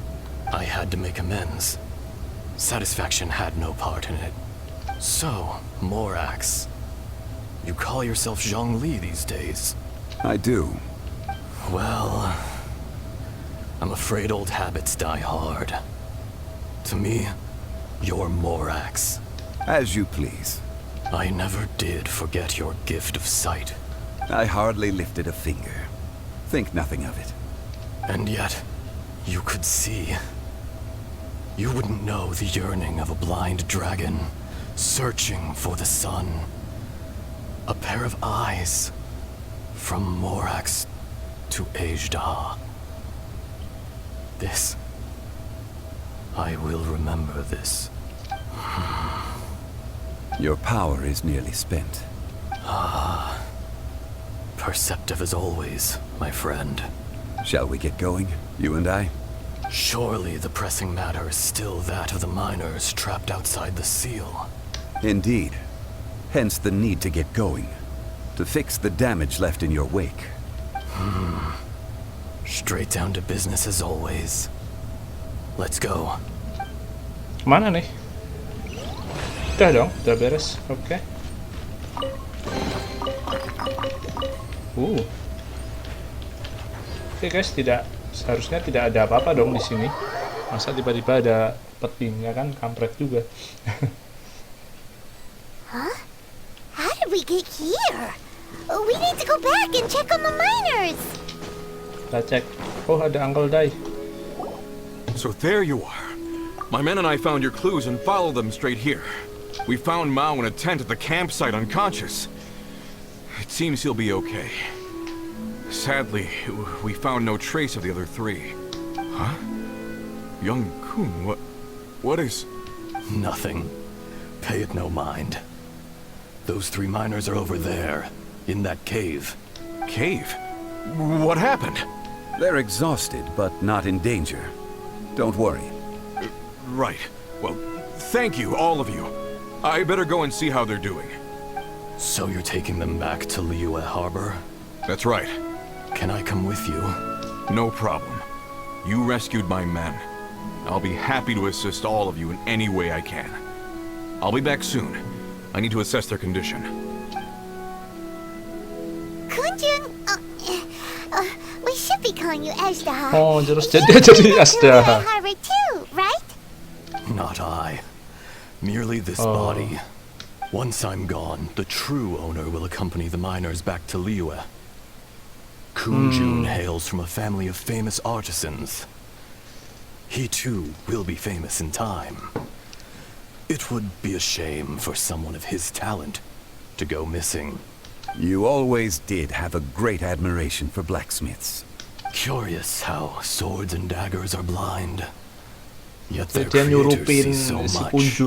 I had to make amends. Satisfaction had no part in it. So, Morax, you call yourself Zhongli these days? I do. Well, I'm afraid old habits die hard. To me, you're Morax. As you please. I never did forget your gift of sight. I hardly lifted a finger. Think nothing of it. And yet, you could see. You wouldn't know the yearning of a blind dragon, searching for the sun. A pair of eyes, from Morax to Ajdaha. This, I will remember this. Your power is nearly spent. Ah, perceptive as always, my friend. Shall we get going, you and I? Surely the pressing matter is still that of the miners trapped outside the seal. Indeed. Hence the need to get going. To fix the damage left in your wake. Straight down to business as always. Let's go. Mana nih? Udah dong, udah beres. Oke. Oke guys, seharusnya tidak ada apa-apa dong di sini. Masa tiba-tiba ada peti, ya kan? Kampret juga. Huh? How did we get here? We need to go back and check on the miners. Kita cek. Oh, ada Uncle Dai. So there you are. My men and I found your clues and followed them straight here. We found Mao in a tent at the campsite unconscious. It seems he'll be okay. Sadly, we found no trace of the other three. Huh? Young Kun, what is... Nothing. Pay it no mind. Those 3 miners are over there, in that cave. Cave? What happened? They're exhausted, but not in danger. Don't worry. Right. Well, thank you, all of you. I better go and see how they're doing. So you're taking them back to Liyue Harbor? That's right. Can I come with you? No problem. You rescued my men. I'll be happy to assist all of you in any way I can. I'll be back soon. I need to assess their condition. Kunjun, we should be calling you Ashdaha. Oh, terus jadi Ashdaha. Harbor too, right? Not I. Merely this body. Once I'm gone, the true owner will accompany the miners back to Liyue. Kunjun hails from a family of famous artisans. He too will be famous in time. It would be a shame for someone of his talent to go missing. You always did have a great admiration for blacksmiths. Curious how swords and daggers are blind. Yet their creators see so much.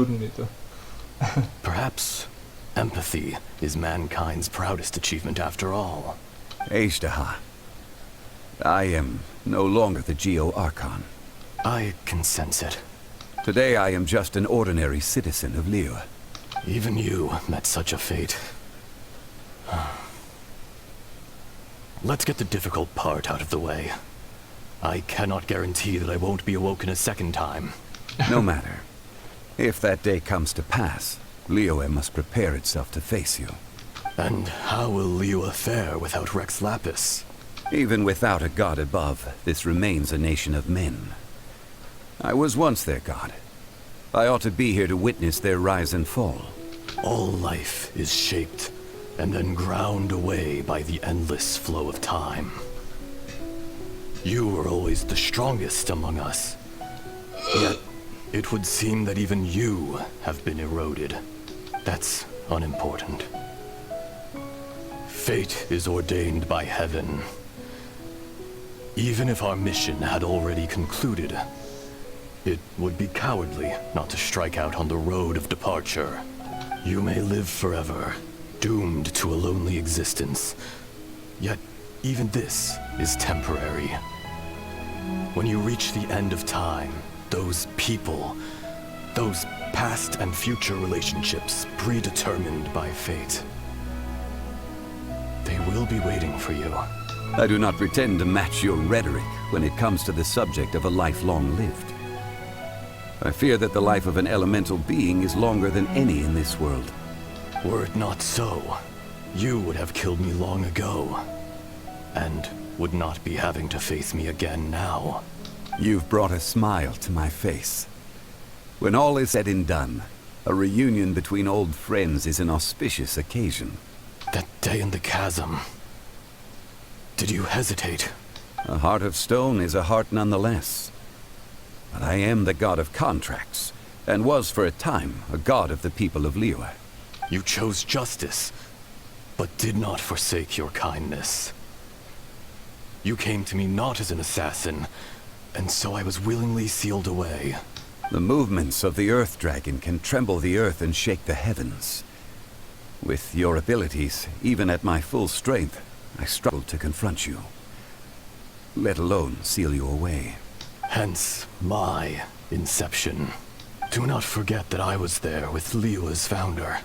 Perhaps empathy is mankind's proudest achievement after all. Ashdaha, I am no longer the Geo Archon. I can sense it. Today I am just an ordinary citizen of Liyue. Even you met such a fate. Let's get the difficult part out of the way. I cannot guarantee that I won't be awoken a second time. No matter. If that day comes to pass, Liyue must prepare itself to face you. And how will Liyue fare without Rex Lapis? Even without a god above, this remains a nation of men. I was once their god. I ought to be here to witness their rise and fall. All life is shaped and then ground away by the endless flow of time. You were always the strongest among us. Yet, it would seem that even you have been eroded. That's unimportant. Fate is ordained by heaven. Even if our mission had already concluded, it would be cowardly not to strike out on the road of departure. You may live forever, doomed to a lonely existence. Yet, even this is temporary. When you reach the end of time, those people, those past and future relationships predetermined by fate, they will be waiting for you. I do not pretend to match your rhetoric when it comes to the subject of a life long lived. I fear that the life of an elemental being is longer than any in this world. Were it not so, you would have killed me long ago, and would not be having to face me again now. You've brought a smile to my face. When all is said and done, a reunion between old friends is an auspicious occasion. That day in the chasm, did you hesitate? A heart of stone is a heart nonetheless. But I am the god of contracts, and was for a time a god of the people of Liyue. You chose justice, but did not forsake your kindness. You came to me not as an assassin, and so I was willingly sealed away. The movements of the Earth Dragon can tremble the earth and shake the heavens. With your abilities, even at my full strength, I struggled to confront you, let alone seal you away. Hence my inception. Do not forget that I was there with Liyue's founder.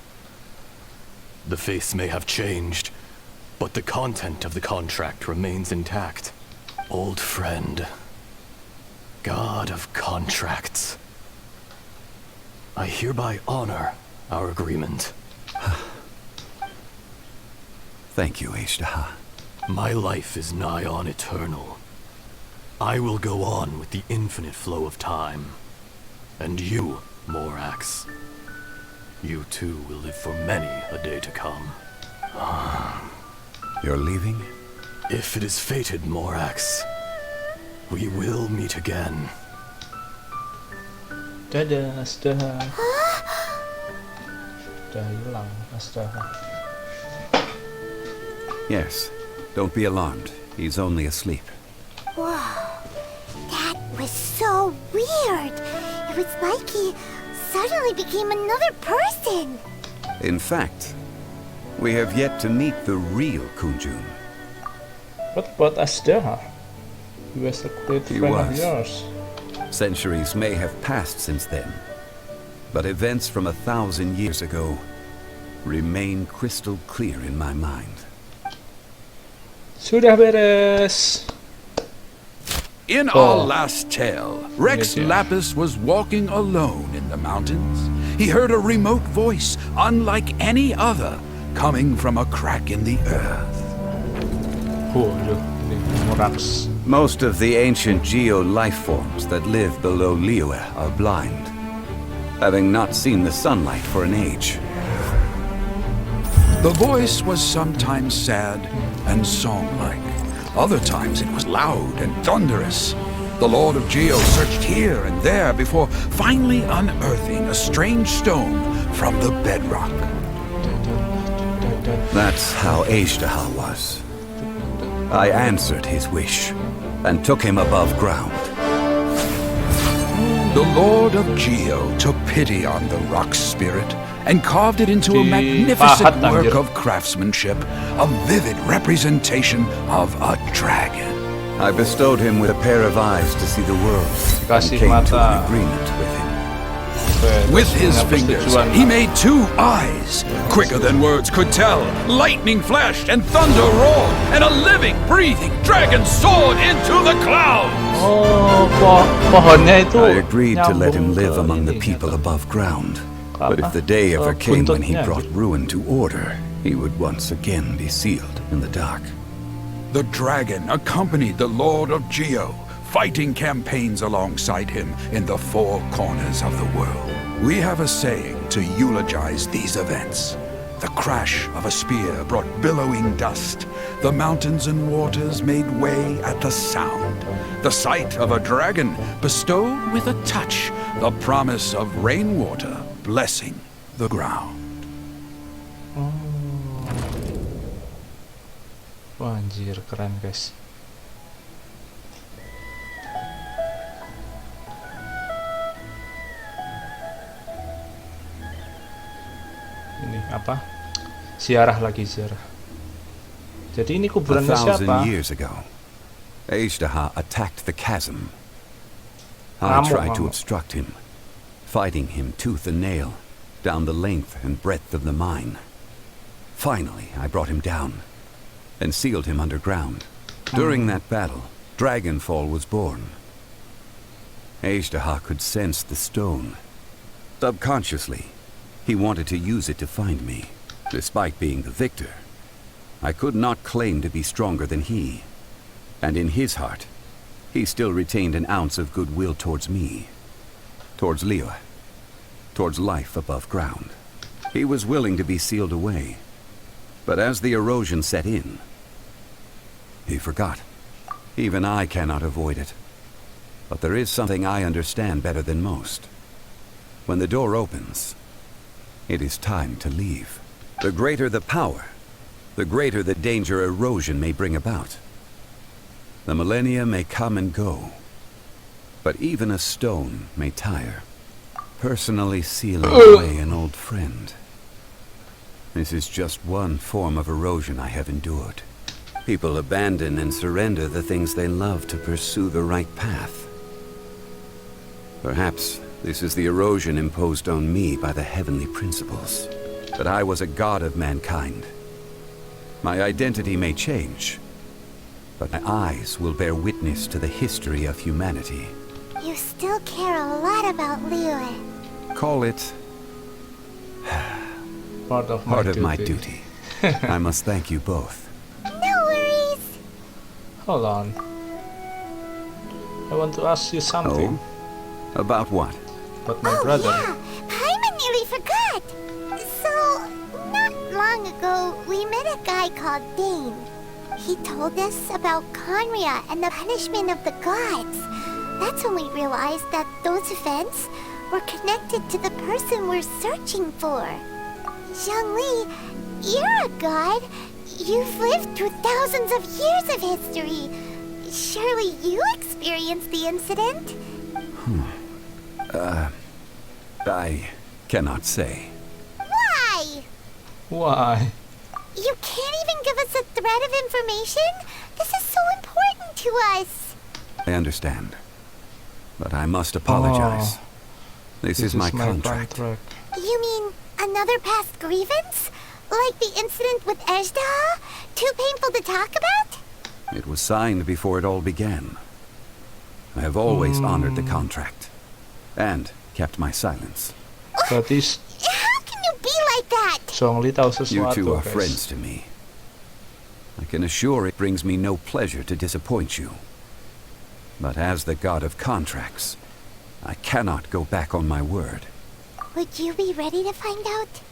The face may have changed, but the content of the contract remains intact. Old friend. God of contracts. I hereby honor our agreement. Thank you, Ashtaha. My life is nigh on eternal. I will go on with the infinite flow of time. And you, Morax, you too will live for many a day to come. You're leaving? If it is fated, Morax, we will meet again. Dadah, Ashtaha. Udah hilang, Ashtaha. Yes. Don't be alarmed. He's only asleep. Whoa. That was so weird. It was like he suddenly became another person. In fact, we have yet to meet the real Kunjun. What about Ashtaha? He was a great friend of yours. Centuries may have passed since then, but events from 1,000 years ago remain crystal clear in my mind. Sudah beres. In our last tale, Rex Lapis was walking alone in the mountains. He heard a remote voice, unlike any other, coming from a crack in the earth. Most of the ancient geo life forms that live below Liyue are blind, having not seen the sunlight for an age. The voice was sometimes sad and song-like. Other times it was loud and thunderous. The Lord of Geo searched here and there before finally unearthing a strange stone from the bedrock. That's how Ashtaha was. I answered his wish and took him above ground. The Lord of Geo took pity on the rock spirit and carved it into a magnificent work of craftsmanship, a vivid representation of a dragon. I bestowed him with a pair of eyes to see the world and came to an agreement with him. With his fingers, he made 2 eyes, quicker than words could tell. Lightning flashed and thunder roared, and a living, breathing dragon soared into the clouds. I agreed to let him live among the people above ground. But if the day ever came when he brought ruin to order, he would once again be sealed in the dark. The dragon accompanied the Lord of Geo, fighting campaigns alongside him in the 4 corners of the world. We have a saying to eulogize these events. The crash of a spear brought billowing dust. The mountains and waters made way at the sound. The sight of a dragon bestowed with a touch the promise of rainwater blessing the ground. Wah, anjir, keren guys. Ini apa? Ziarah lagi, ziarah. Jadi ini kuburannya siapa? 1,000 years ago, Ashtaha attacked the chasm. I tried to obstruct him, fighting him tooth and nail down the length and breadth of the mine. Finally, I brought him down and sealed him underground. During that battle, Dragonfall was born. Ashtaha could sense the stone. Subconsciously, he wanted to use it to find me. Despite being the victor, I could not claim to be stronger than he. And in his heart, he still retained an ounce of goodwill towards me, towards Liyue, towards life above ground. He was willing to be sealed away. But as the erosion set in, he forgot. Even I cannot avoid it. But there is something I understand better than most. When the door opens, it is time to leave. The greater the power, the greater the danger erosion may bring about. The millennia may come and go, but even a stone may tire, personally sealing away an old friend. This is just one form of erosion I have endured. People abandon and surrender the things they love to pursue the right path. Perhaps this is the erosion imposed on me by the heavenly principles, that I was a god of mankind. My identity may change, but my eyes will bear witness to the history of humanity. You still care a lot about Liyue. Call it Part of my duty. I must thank you both. No worries. Hold on. I want to ask you something. Oh? About what? About my brother. Yeah, Paimon nearly forgot. So, not long ago, we met a guy called Dane. He told us about Conria and the punishment of the gods. That's when we realized that those events were connected to the person we're searching for. Zhongli, you're a god. You've lived through thousands of years of history. Surely you experienced the incident? I cannot say. Why? Why? You can't even give us a thread of information? This is so important to us. I understand. But I must apologize. This is my contract. You mean another past grievance? Like the incident with Ejda? Too painful to talk about? It was signed before it all began. I have always honored the contract. And kept my silence. But this... How can you be like that? Zhongli tahu sesuatu, You two are guys. friends to me. I can assure it brings me no pleasure to disappoint you. But as the god of contracts, I cannot go back on my word. Would you be ready to find out?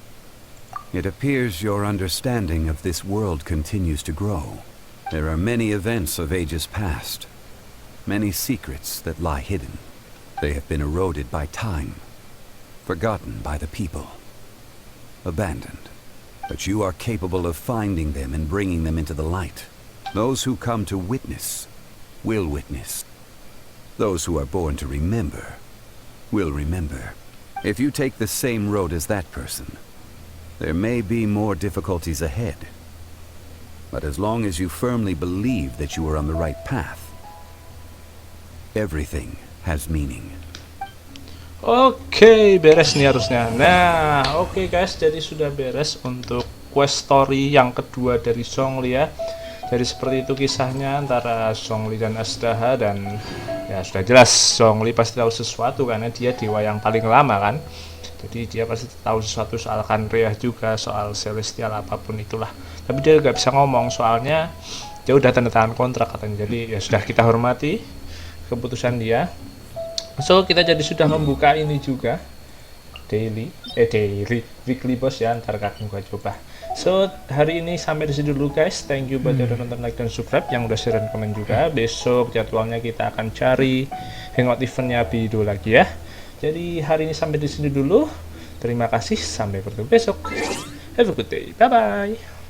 It appears your understanding of this world continues to grow. There are many events of ages past, many secrets that lie hidden. They have been eroded by time, forgotten by the people, abandoned. But you are capable of finding them and bringing them into the light. Those who come to witness will witness. Those who are born to remember will remember. If you take the same road as that person, there may be more difficulties ahead. But as long as you firmly believe that you are on the right path, everything has meaning. Oke, beres nih harusnya. Nah, oke guys, jadi sudah beres untuk quest story yang kedua dari Zhongli ya. Jadi seperti itu kisahnya antara Zhongli dan Azhdaha, dan ya sudah jelas Zhongli pasti tahu sesuatu karena dia dewa yang paling lama kan. Jadi dia pasti tahu sesuatu soal Khaenri'ah juga, soal Celestial apapun itulah. Tapi dia nggak bisa ngomong soalnya dia udah tanda tangan kontrak katanya. Jadi ya sudah kita hormati keputusan dia. So kita jadi sudah membuka ini juga weekly boss ya, ntar akan gua coba. So hari ini sampai di sini dulu guys. Thank you buat yang udah nonton, like dan subscribe, yang udah share dan komen juga. Besok jadwalnya kita akan cari hangout eventnya Bido lagi ya. Jadi hari ini sampai di sini dulu. Terima kasih, sampai bertemu besok. Have a good day. Bye bye.